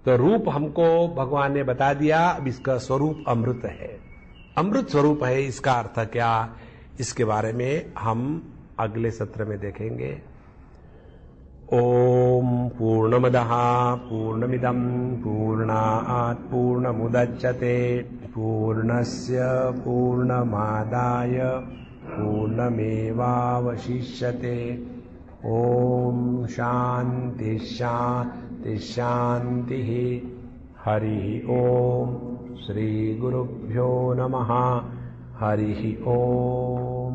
S1: तो रूप हमको भगवान ने बता दिया, अब इसका स्वरूप अमृत है। अमृत स्वरूप है, इसका अर्थ क्या, इसके बारे में हम अगले सत्र में देखेंगे। ओम पूर्णमदः पूर्णमिदं पूर्णात् पूर्णमुदच्यते पूर्णस्य पूर्णमादाय पूर्णमेवावशिष्यते। ओम शांति शांति शांति। हरि ओम। श्री गुरुभ्यो नमः। हरि ओम।